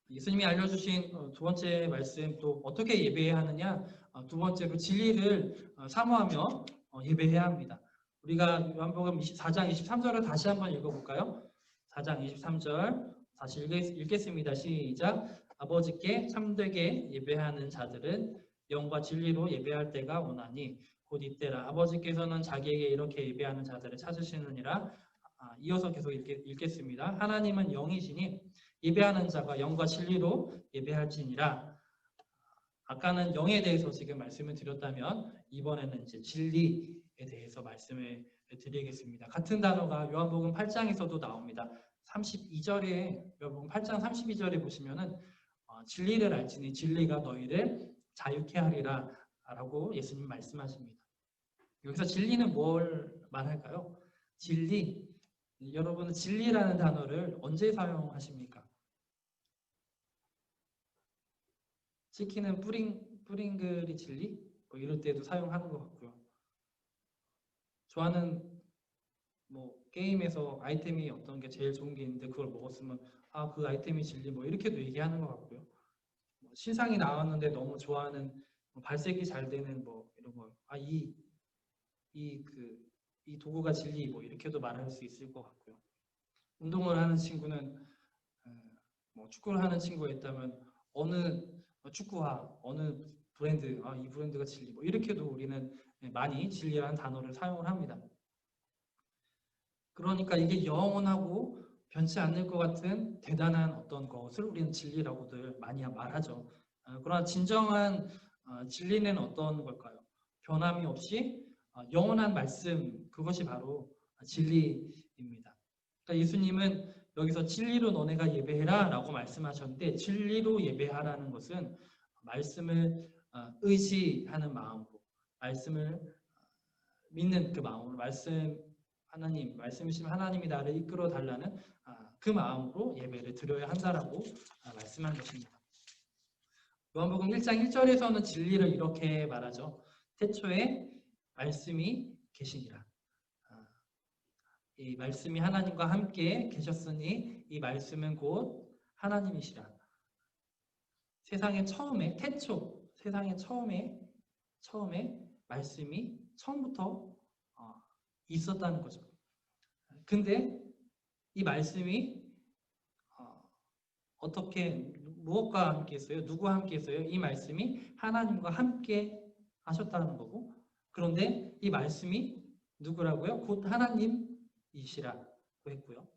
예수님이 알려주신 두 번째 말씀, 또 어떻게 예배해야 하느냐, 두 번째로 진리를 사모하며 예배해야 합니다. 우리가 요한복음 4장 23절을 다시 한번 읽어볼까요? 4장 23절 다시 읽겠습니다. 시작. 아버지께 참되게 예배하는 자들은 영과 진리로 예배할 때가 오나니 곧 이때라. 아버지께서는 자기에게 이렇게 예배하는 자들을 찾으시느니라. 이어서 계속 읽겠습니다. 하나님은 영이시니 예배하는 자가 영과 진리로 예배할지니라. 아까는 영에 대해서 지금 말씀을 드렸다면 이번에는 이제 진리에 대해서 말씀을 드리겠습니다. 같은 단어가 요한복음 8장에서도 나옵니다. 32절에, 요한복음 8장 32절에 보시면은 진리를 알지니 진리가 너희를 자유케 하리라 라고 예수님 말씀하십니다. 여기서 진리는 뭘 말할까요? 진리, 여러분은 진리라는 단어를 언제 사용하십니까? 치킨은 뿌링글이 진리? 뭐 이럴 때도 사용하는 것 같고요. 좋아하는 뭐 게임에서 아이템이 어떤 게 제일 좋은 게 있는데 그걸 먹었으면 그 아이템이 진리, 뭐 이렇게도 얘기하는 것 같고요. 신상이 나왔는데 너무 좋아하는 발색이 잘 되는 뭐 이런 거, 그 이 도구가 진리 뭐 이렇게도 말할 수 있을 것 같고요. 운동을 하는 친구는 뭐 축구를 하는 친구가 있다면 어느 축구화, 어느 브랜드, 이 브랜드가 진리 뭐 이렇게도 우리는 많이 진리라는 단어를 사용을 합니다. 그러니까 이게 영원하고 변치 않을 것 같은 대단한 어떤 것을 우리는 진리라고들 많이 말하죠. 그러나 진정한 진리는 어떤 걸까요? 변함이 없이 영원한 말씀, 그것이 바로 진리입니다. 그러니까 예수님은 여기서 진리로 너네가 예배해라 라고 말씀하셨는데, 진리로 예배하라는 것은 말씀을 의지하는 마음으로, 말씀을 믿는 그 마음으로, 말씀이신 하나님이 나를 이끌어 달라는 그 마음으로 예배를 드려야 한다라고 말씀한 것입니다. 요한복음 1장 1절에서는 진리를 이렇게 말하죠. 태초에 말씀이 계시니라. 이 말씀이 하나님과 함께 계셨으니 이 말씀은 곧 하나님이시라. 세상의 처음에, 태초, 세상의 처음에 말씀이 처음부터 있었다는 거죠. 근데 이 말씀이 어떻게, 무엇과 함께 했어요? 누구와 함께 했어요? 이 말씀이 하나님과 함께 하셨다는 거고, 그런데 이 말씀이 누구라고요? 곧 하나님이시라고 했고요.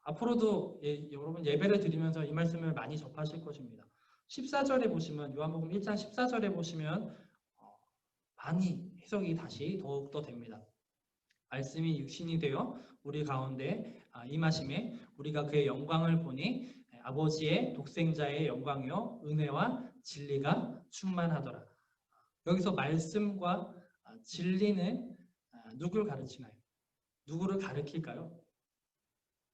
앞으로도 여러분 예배를 드리면서 이 말씀을 많이 접하실 것입니다. 14절에 보시면, 요한복음 1장 14절에 보시면 많이 해석이 다시 더욱더 됩니다. 말씀이 육신이 되어 우리 가운데 임하심에 우리가 그의 영광을 보니 아버지의 독생자의 영광이요 은혜와 진리가 충만하더라. 여기서 말씀과 진리는 누구를 가르치나요? 누구를 가르칠까요?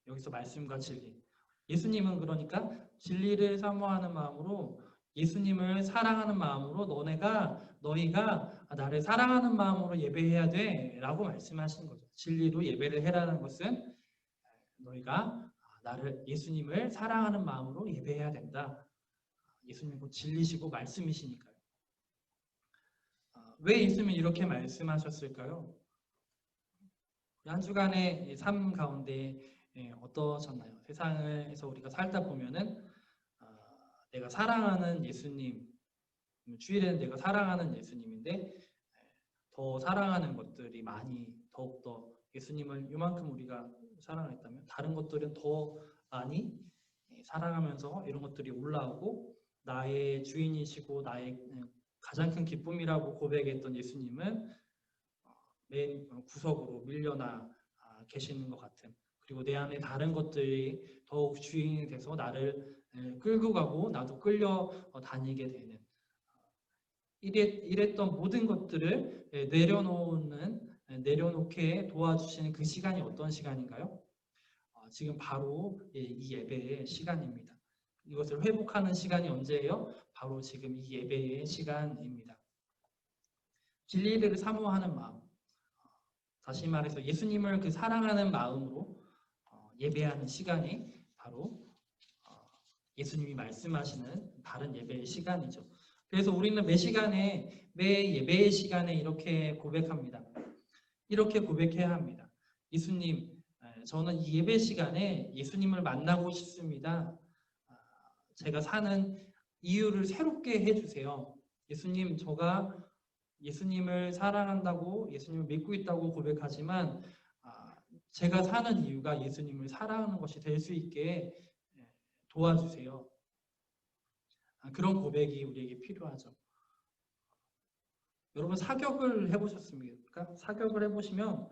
여기서 말씀과 진리. 예수님은 그러니까 진리를 사모하는 마음으로, 예수님을 사랑하는 마음으로 너희가 나를 사랑하는 마음으로 예배해야 돼 라고 말씀하신 거죠. 진리로 예배를 해라는 것은 너희가 예수님을 사랑하는 마음으로 예배해야 된다. 예수님은 곧 진리시고 말씀이시니까요. 왜 예수님은 이렇게 말씀하셨을까요? 한 주간의 삶 가운데 어떠셨나요? 세상에서 우리가 살다 보면은 내가 사랑하는 예수님, 주일에는 내가 사랑하는 예수님인데 더 사랑하는 것들이 많이 더욱더 예수님을 이만큼 우리가 사랑했다면 다른 것들은 더 많이 사랑하면서 이런 것들이 올라오고, 나의 주인이시고 나의 가장 큰 기쁨이라고 고백했던 예수님은 맨 구석으로 밀려나 계시는 것 같은, 그리고 내 안에 다른 것들이 더욱 주인이 돼서 나를 끌고 가고 나도 끌려 다니게 되는, 이랬던 모든 것들을 내려놓게 도와주시는 그 시간이 어떤 시간인가요? 지금 바로 이 예배의 시간입니다. 이것을 회복하는 시간이 언제예요? 바로 지금 이 예배의 시간입니다. 진리를 사모하는 마음, 다시 말해서 예수님을 그 사랑하는 마음으로 예배하는 시간이 바로 예수님이 말씀하시는 바른 예배의 시간이죠. 그래서 우리는 매 예배의 시간에 이렇게 고백합니다. 이렇게 고백해야 합니다. 예수님, 저는 이 예배 시간에 예수님을 만나고 싶습니다. 제가 사는 이유를 새롭게 해주세요. 예수님, 제가 예수님을 사랑한다고, 예수님을 믿고 있다고 고백하지만 제가 사는 이유가 예수님을 사랑하는 것이 될 수 있게 도와주세요. 그런 고백이 우리에게 필요하죠. 여러분 사격을 해보셨습니까? 사격을 해보시면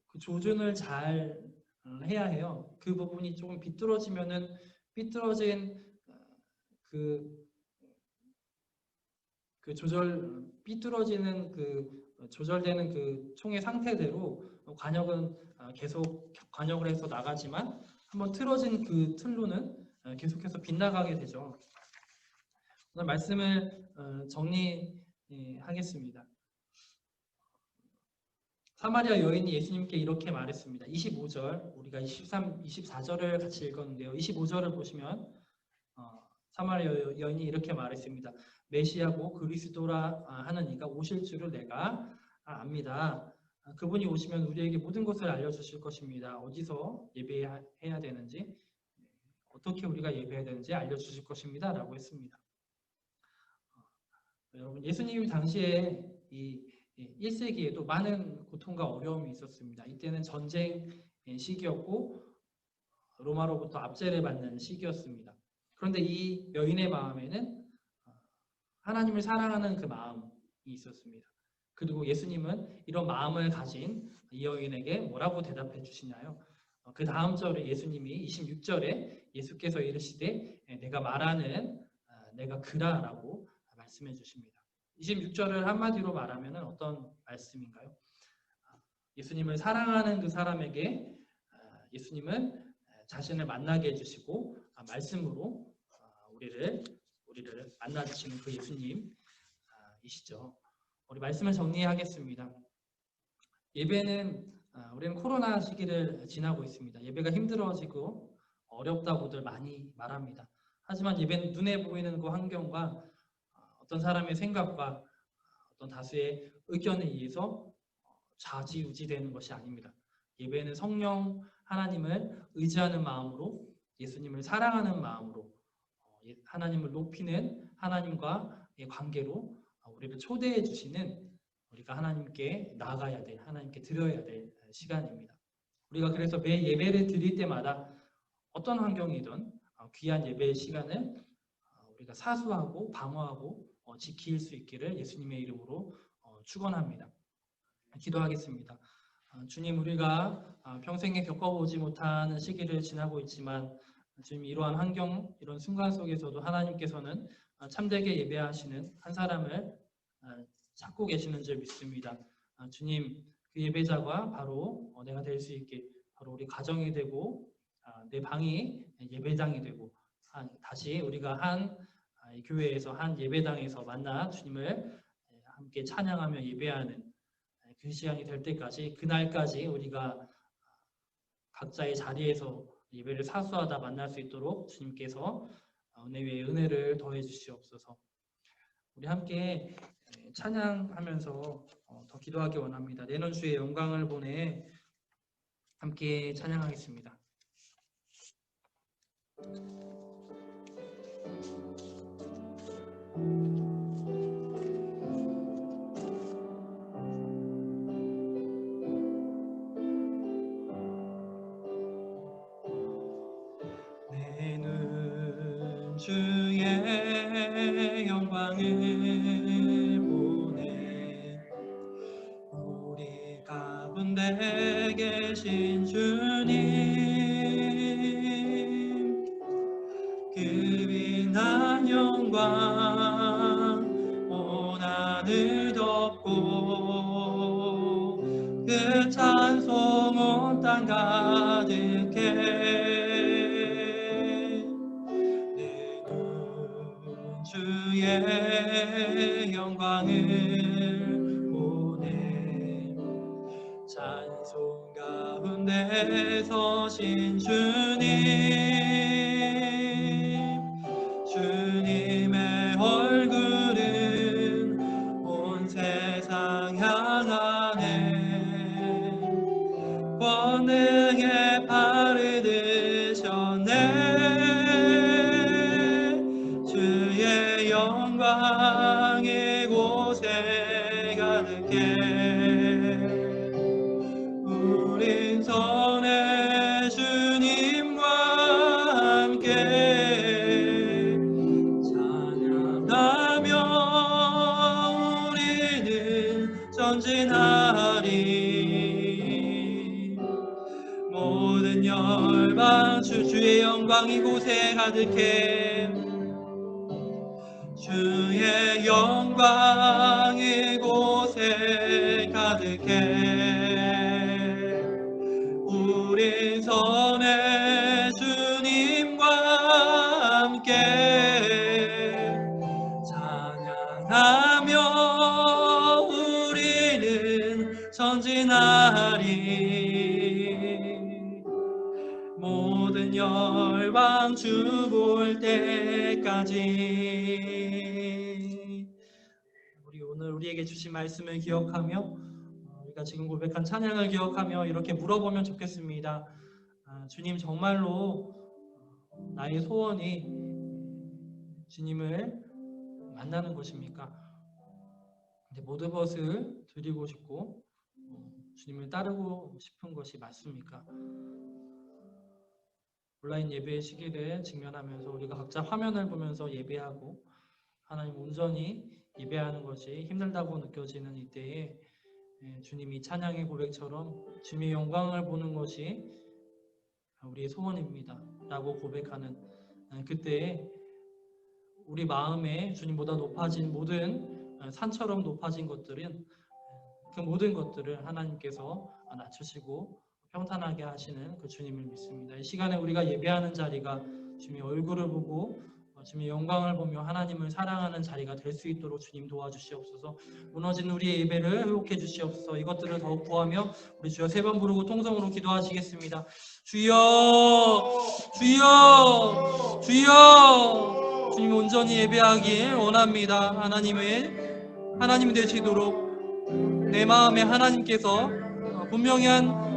그 조준을 잘 해야 해요. 그 부분이 조금 비뚤어지면은 삐뚤어진 삐뚤어지는 조절되는 그 총의 상태대로 관역은 계속 관역을 해서 나가지만 한번 틀어진 그 틀로는 계속해서 빗나가게 되죠. 오늘 말씀을 정리하겠습니다. 사마리아 여인이 예수님께 이렇게 말했습니다. 25절, 우리가 23, 24절을 같이 읽었는데요. 25절을 보시면 사마리아 여인이 이렇게 말했습니다. 메시아고 그리스도라 하는 이가 오실 줄을 내가 압니다. 그분이 오시면 우리에게 모든 것을 알려주실 것입니다. 어디서 예배해야 되는지, 어떻게 우리가 예배해야 되는지 알려주실 것입니다. 라고 했습니다. 여러분, 예수님 당시에 이 1세기에도 많은 고통과 어려움이 있었습니다. 이때는 전쟁 시기였고 로마로부터 압제를 받는 시기였습니다. 그런데 이 여인의 마음에는 하나님을 사랑하는 그 마음이 있었습니다. 그리고 예수님은 이런 마음을 가진 이 여인에게 뭐라고 대답해 주시나요? 그 다음 절에 예수님이 26절에 예수께서 이르시되 내가 말하는 내가 그라라고 말씀해 주십니다. 26절을 한마디로 말하면 어떤 말씀인가요? 예수님을 사랑하는 그 사람에게 예수님은 자신을 만나게 해주시고 말씀으로 우리를 만나주시는 그 예수님이시죠. 우리 말씀을 정리하겠습니다. 예배는 우리는 코로나 시기를 지나고 있습니다. 예배가 힘들어지고 어렵다고들 많이 말합니다. 하지만 예배는 눈에 보이는 그 환경과 어떤 사람의 생각과 어떤 다수의 의견에 의해서 좌지우지되는 것이 아닙니다. 예배는 성령 하나님을 의지하는 마음으로, 예수님을 사랑하는 마음으로, 하나님을 높이는 하나님과의 관계로 우리를 초대해 주시는, 우리가 하나님께 나아가야 될, 하나님께 드려야 될 시간입니다. 우리가 그래서 매 예배를 드릴 때마다 어떤 환경이든 귀한 예배의 시간을 우리가 사수하고 방어하고 지킬 수 있기를 예수님의 이름으로 축원합니다. 기도하겠습니다. 주님, 우리가 평생에 겪어보지 못하는 시기를 지나고 있지만 주님, 이러한 환경, 이런 순간 속에서도 하나님께서는 참되게 예배하시는 한 사람을 찾고 계시는 줄 믿습니다. 주님, 그 예배자가 바로 내가 될 수 있게 바로 우리 가정이 되고 내 방이 예배당이 되고 다시 우리가 한 교회에서 한 예배당에서 만나 주님을 함께 찬양하며 예배하는 그 시간이 될 때까지, 그날까지 우리가 각자의 자리에서 예배를 사수하다 만날 수 있도록 주님께서 은혜 위에 은혜를 더해 주시옵소서. 우리 함께 찬양하면서 더 기도하기 원합니다. 내는 주의 영광을 보내 함께 찬양하겠습니다. 내는 주의 영광을 보내 우리 가운데 계신 주님, 그 빛난 영광 온 하늘 덮고 그 찬송 온 땅 가득해. 내는 주의 영광을 보내 찬송 가운데 서신 주님의 얼굴은 온 세상 향하네. 권능의 발을 드셨네. 주의 영광이 곳에 가득해. 우린 선의 주님과 함께 찬양하며 우리는 전진하리. 모든 열방 주의 영광 이곳에 가득해. 주의 영광 이곳에 가득해. 우리 선의 주님과 함께 찬양하며 우리는 전진하리. 모든 열방 주 볼 때까지. 우리 오늘 우리에게 주신 말씀을 기억하며 우리가 지금 고백한 찬양을 기억하며 이렇게 물어보면 좋겠습니다. 주님, 정말로 나의 소원이 주님을 만나는 것입니까? 모든 것을 드리고 싶고 주님을 따르고 싶은 것이 맞습니까? 온라인 예배의 시기를 직면하면서 우리가 각자 화면을 보면서 예배하고 하나님 온전히 예배하는 것이 힘들다고 느껴지는 이때에 주님이 찬양의 고백처럼 주님의 영광을 보는 것이 우리의 소원입니다 라고 고백하는 그때에 우리 마음에 주님보다 높아진 모든 산처럼 높아진 것들은 그 모든 것들을 하나님께서 낮추시고 평탄하게 하시는 그 주님을 믿습니다. 이 시간에 우리가 예배하는 자리가 주님의 얼굴을 보고 주님의 영광을 보며 하나님을 사랑하는 자리가 될 수 있도록 주님 도와주시옵소서. 무너진 우리의 예배를 회복해 주시옵소서. 이것들을 더욱 구하며 우리 주여 3번 부르고 통성으로 기도하시겠습니다. 주여, 주여, 주여. 주님 온전히 예배하길 원합니다. 하나님이 되시도록 내 마음에 하나님께서 분명한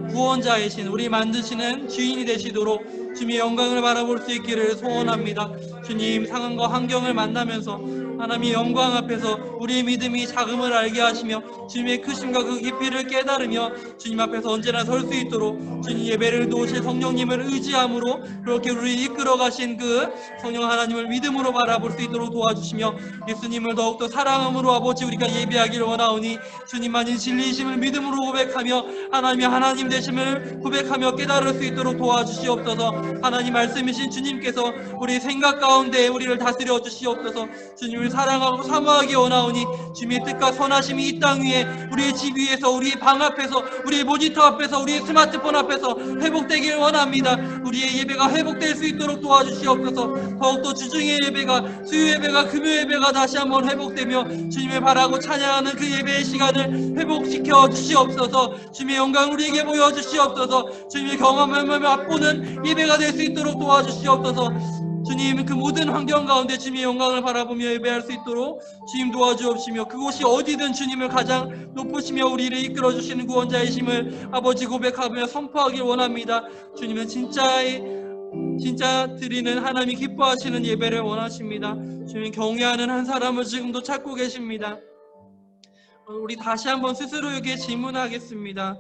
구원자이신 우리 만드시는 주인이 되시도록 주님의 영광을 바라볼 수 있기를 소원합니다. 주님, 상황과 환경을 만나면서 하나님의 영광 앞에서 우리의 믿음이 작음을 알게 하시며 주님의 크심과 그 깊이를 깨달으며 주님 앞에서 언제나 설 수 있도록 주님 예배를 도우실 성령님을 의지함으로 그렇게 우리를 이끌어 가신 그 성령 하나님을 믿음으로 바라볼 수 있도록 도와주시며 예수님을 더욱더 사랑함으로 아버지 우리가 예배하기를 원하오니 주님만이 진리이심을 믿음으로 고백하며 하나님의 하나님 되심을 고백하며 깨달을 수 있도록 도와주시옵소서. 하나님 말씀이신 주님께서 우리 생각 가운데 우리를 다스려 주시옵소서. 주님을 사랑하고 사모하기 원하오니 주님의 뜻과 선하심이 이 땅 위에 우리의 집 위에서 우리의 방 앞에서 우리의 모니터 앞에서 우리의 스마트폰 앞에서 회복되길 원합니다. 우리의 예배가 회복될 수 있도록 도와주시옵소서. 더욱더 주중의 예배가 수요 예배가 금요 예배가 다시 한번 회복되며 주님을 바라고 찬양하는 그 예배의 시간을 회복시켜 주시옵소서. 주님의 영광 우리에게 보여주시옵소서. 주님의 경험을 맛보는 예배가 될 수 있도록 도와주시옵소서. 주님, 그 모든 환경 가운데 주님의 영광을 바라보며 예배할 수 있도록 주님 도와주옵시며 그곳이 어디든 주님을 가장 높으시며 우리를 이끌어주시는 구원자이심을 아버지 고백하며 선포하길 원합니다. 주님은 진짜 드리는 하나님이 기뻐하시는 예배를 원하십니다. 주님, 경외하는 한 사람을 지금도 찾고 계십니다. 우리 다시 한번 스스로에게 질문하겠습니다.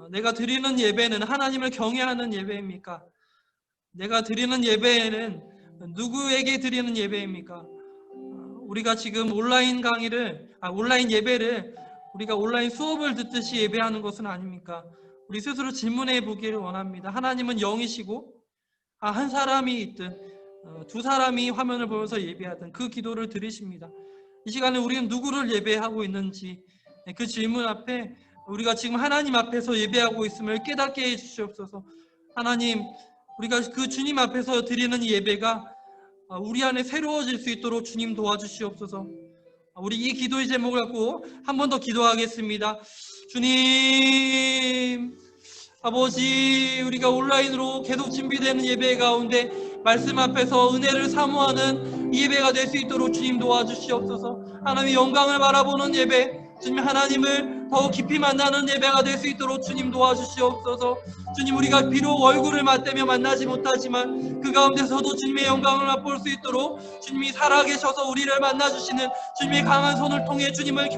내가 드리는 예배는 하나님을 경외하는 예배입니까? 내가 드리는 예배는 누구에게 드리는 예배입니까? 우리가 지금 온라인 예배를 우리가 온라인 수업을 듣듯이 예배하는 것은 아닙니까? 우리 스스로 질문해 보기를 원합니다. 하나님은 영이시고 한 사람이 있든 두 사람이 화면을 보면서 예배하든 그 기도를 들으십니다. 이 시간에 우리는 누구를 예배하고 있는지 그 질문 앞에 우리가 지금 하나님 앞에서 예배하고 있음을 깨닫게 해주시옵소서. 하나님, 우리가 그 주님 앞에서 드리는 예배가 우리 안에 새로워질 수 있도록 주님 도와주시옵소서. 우리 이 기도의 제목을 갖고 한 번 더 기도하겠습니다. 주님, 아버지, 우리가 온라인으로 계속 준비되는 예배 가운데 말씀 앞에서 은혜를 사모하는 예배가 될 수 있도록 주님 도와주시옵소서. 하나님의 영광을 바라보는 예배, 주님 하나님을 더욱 깊이 만나는 예배가 될 수 있도록 주님 도와주시옵소서. 주님, 우리가 비록 얼굴을 맞대며 만나지 못하지만 그 가운데서도 주님의 영광을 맛볼 수 있도록 주님이 살아계셔서 우리를 만나주시는 주님의 강한 손을 통해 주님을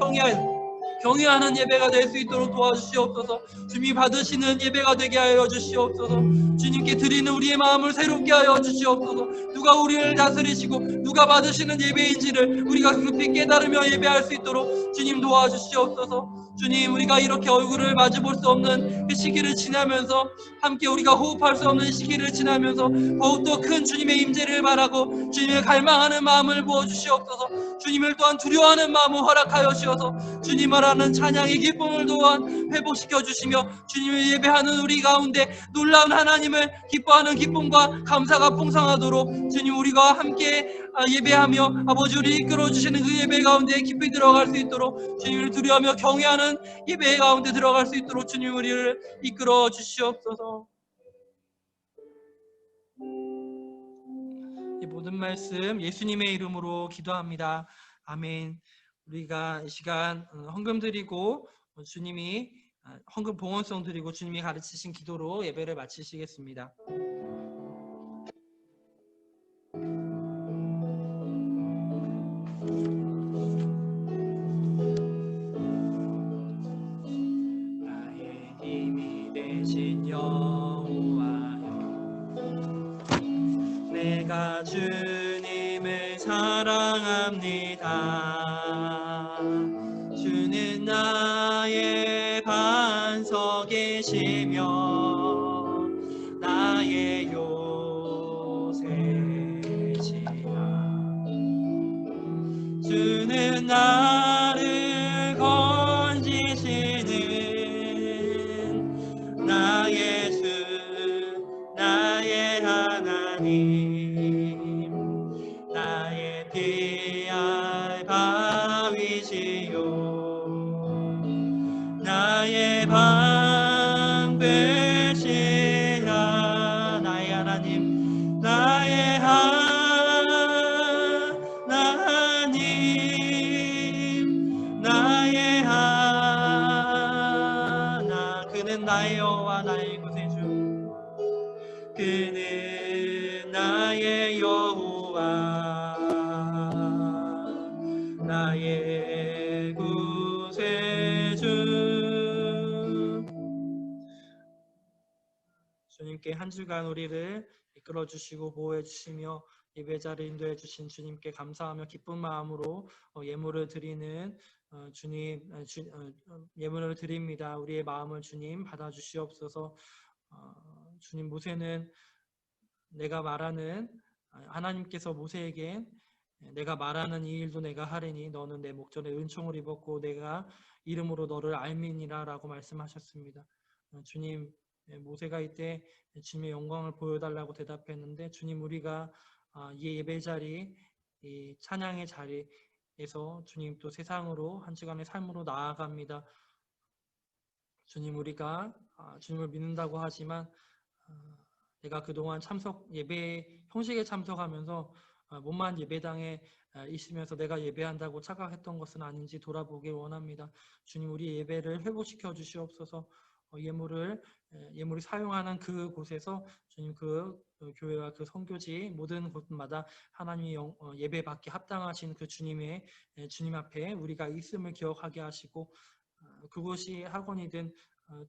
경외하는 예배가 될 수 있도록 도와주시옵소서. 주님이 받으시는 예배가 되게 하여 주시옵소서. 주님께 드리는 우리의 마음을 새롭게 하여 주시옵소서. 누가 우리를 다스리시고 누가 받으시는 예배인지를 우리가 깊이 깨달으며 예배할 수 있도록 주님 도와주시옵소서. 주님, 우리가 이렇게 얼굴을 마주볼 수 없는 그 시기를 지나면서 함께 우리가 호흡할 수 없는 시기를 지나면서 더욱더 큰 주님의 임재를 바라고 주님을 갈망하는 마음을 부어주시옵소서. 주님을 또한 두려워하는 마음을 허락하여 주셔서 주님을 하는 찬양의 기쁨을 또한 회복시켜 주시며 주님을 예배하는 우리 가운데 놀라운 하나님을 기뻐하는 기쁨과 감사가 풍성하도록 주님 우리가 함께 예배하며 아버지 우리 이끌어 주시는 그 예배 가운데 깊이 들어갈 수 있도록 주님을 두려워하며 경외하는 예배 가운데 들어갈 수 있도록 주님 우리를 이끌어 주시옵소서. 이 모든 말씀 예수님의 이름으로 기도합니다. 아멘. 우리가 이 시간 헌금 드리고 주님이 헌금 봉헌송 드리고 주님이 가르치신 기도로 예배를 마치시겠습니다. 나의 힘이 되신 여호와여, 내가 주님을 사랑합니다. 주는 나의 반석이시며 나의 요새시라. 주는 나를 건지시는 나의 주, 나의 하나님, 나의 피할 바위시요 나의 방패시라. 나의 하나님, 나의 하나님, 나의 하나. 그는 나의 여호와, 나의 구세주. 그는 나의 여호와, 나의 구세주. 주님께 한 주간 우리를 이끌어 주시고 보호해 주시며 예배자를 인도해 주신 주님께 감사하며 기쁜 마음으로 예물을 드리는 주님, 예물을 드립니다. 우리의 마음을 주님 받아 주시옵소서. 주님, 모세는 내가 말하는, 하나님께서 모세에게 내가 말하는 이 일도 내가 하리니 너는 내 목전에 은총을 입었고 내가 이름으로 너를 알미니라 라고 말씀하셨습니다. 주님, 모세가 이때 주님의 영광을 보여달라고 대답했는데, 주님, 우리가 이 예배자리, 이 찬양의 자리에서 주님 또 세상으로 한 주간의 삶으로 나아갑니다. 주님, 우리가 주님을 믿는다고 하지만 내가 그동안 예배 형식에 참석하면서 몸만 예배당에 있으면서 내가 예배한다고 착각했던 것은 아닌지 돌아보길 원합니다. 주님, 우리 예배를 회복시켜 주시옵소서. 예물을 사용하는 그곳에서 주님, 그 교회와 그 선교지 모든 곳마다 하나님의 예배 받기 합당하신 그 주님 앞에 우리가 있음을 기억하게 하시고, 그곳이 학원이든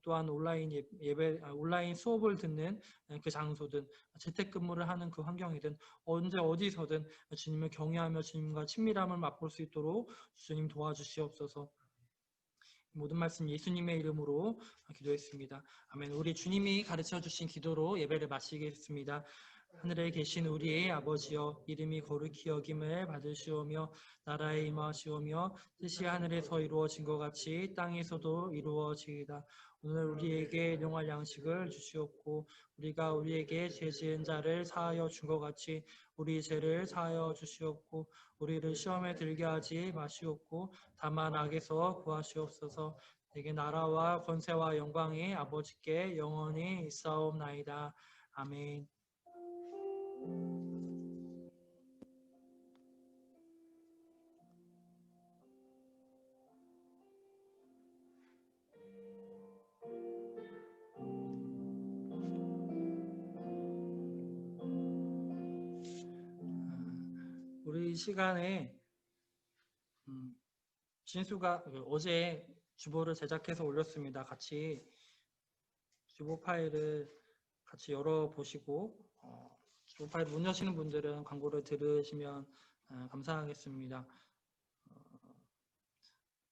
또한 온라인 수업을 듣는 그 장소든 재택근무를 하는 그 환경이든 언제 어디서든 주님을 경외하며 주님과 친밀함을 맛볼 수 있도록 주님 도와주시옵소서. 모든 말씀 예수님의 이름으로 기도했습니다. 아멘. 우리 주님이 가르쳐 주신 기도로 예배를 마치겠습니다. 하늘에 계신 우리의 아버지여, 이름이 거룩히 여김을 받으시오며 나라에 임하시오며 뜻이 하늘에서 이루어진 것 같이 땅에서도 이루어지이다. 오늘 우리에게 일용할 양식을 주시옵고 우리가 우리에게 죄 지은 자를 사하여 준 것 같이 우리 죄를 사하여 주시옵고 우리를 시험에 들게 하지 마시옵고 다만 악에서 구하시옵소서. 내게 나라와 권세와 영광이 아버지께 영원히 있사옵나이다. 아멘. 우리 시간에 진수가 어제 주보를 제작해서 올렸습니다. 같이 주보 파일을 같이 열어보시고 주보 파일 못 여시는 분들은 광고를 들으시면 감사하겠습니다.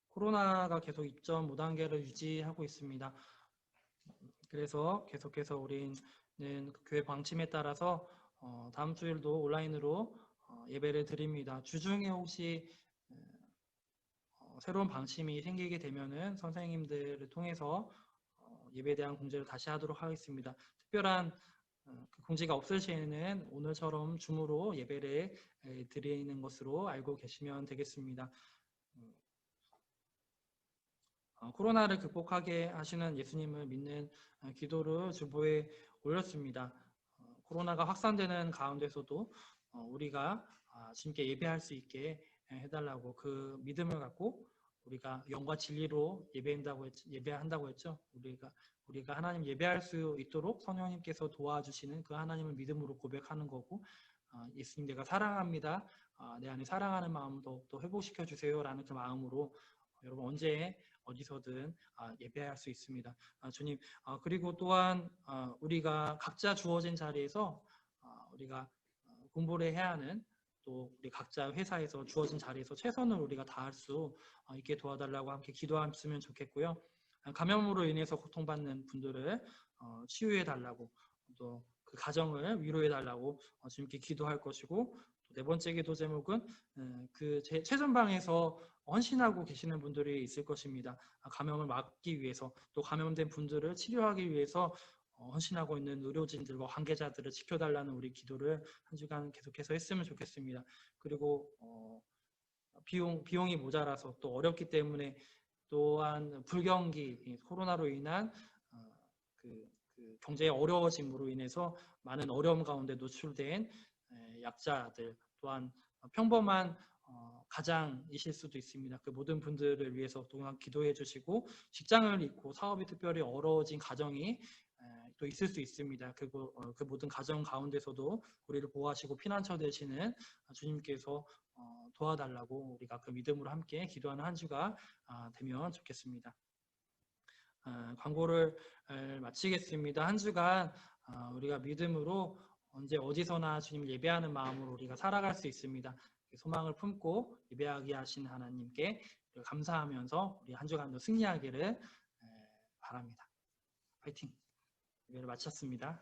코로나가 계속 입점 무단계를 유지하고 있습니다. 그래서 계속해서 우리는 교회 방침에 따라서 다음 주일도 온라인으로 예배를 드립니다. 주중에 혹시 새로운 방침이 생기게 되면은 선생님들을 통해서 예배에 대한 공지를 다시 하도록 하겠습니다. 특별한 그 공지가 없을 시에는 오늘처럼 줌으로 예배를 드리는 것으로 알고 계시면 되겠습니다. 코로나를 극복하게 하시는 예수님을 믿는 기도를 주보에 올렸습니다. 코로나가 확산되는 가운데서도 우리가 주님께 예배할 수 있게 해달라고 그 믿음을 갖고 우리가 영과 진리로 예배한다고 했죠. 우리가 하나님 예배할 수 있도록 성령님께서 도와주시는 그 하나님을 믿음으로 고백하는 거고, 예수님 내가 사랑합니다. 내 안에 사랑하는 마음 더욱더 회복시켜 주세요라는 그 마음으로 여러분 언제 어디서든 예배할 수 있습니다. 주님, 그리고 또한 우리가 각자 주어진 자리에서 우리가 공부를 해야 하는, 또 우리 각자 회사에서 주어진 자리에서 최선을 우리가 다할 수 있게 도와달라고 함께 기도했으면 좋겠고요. 감염으로 인해서 고통받는 분들을 치유해 달라고, 또 그 가정을 위로해 달라고 주님께 기도할 것이고, 또 네 번째 기도 제목은 그 최전방에서 헌신하고 계시는 분들이 있을 것입니다. 감염을 막기 위해서, 또 감염된 분들을 치료하기 위해서 헌신하고 있는 의료진들과 관계자들을 지켜달라는 우리 기도를 한 주간 계속해서 했으면 좋겠습니다. 그리고 비용이 모자라서 또 어렵기 때문에, 또한 불경기, 코로나로 인한 그 경제의 어려워짐으로 인해서 많은 어려움 가운데 노출된 약자들, 또한 평범한 가장이실 수도 있습니다. 그 모든 분들을 위해서 또한 기도해 주시고, 직장을 잃고 사업이 특별히 어려워진 가정이 또 있을 수 있습니다. 그 모든 가정 가운데서도 우리를 보호하시고 피난처 되시는 주님께서 도와달라고 우리가 그 믿음으로 함께 기도하는 한 주가 되면 좋겠습니다. 광고를 마치겠습니다. 한 주간 우리가 믿음으로 언제 어디서나 주님 예배하는 마음으로 우리가 살아갈 수 있습니다. 소망을 품고 예배하게 하신 하나님께 감사하면서 우리 한 주간도 승리하기를 바랍니다. 파이팅! 예배를 마쳤습니다.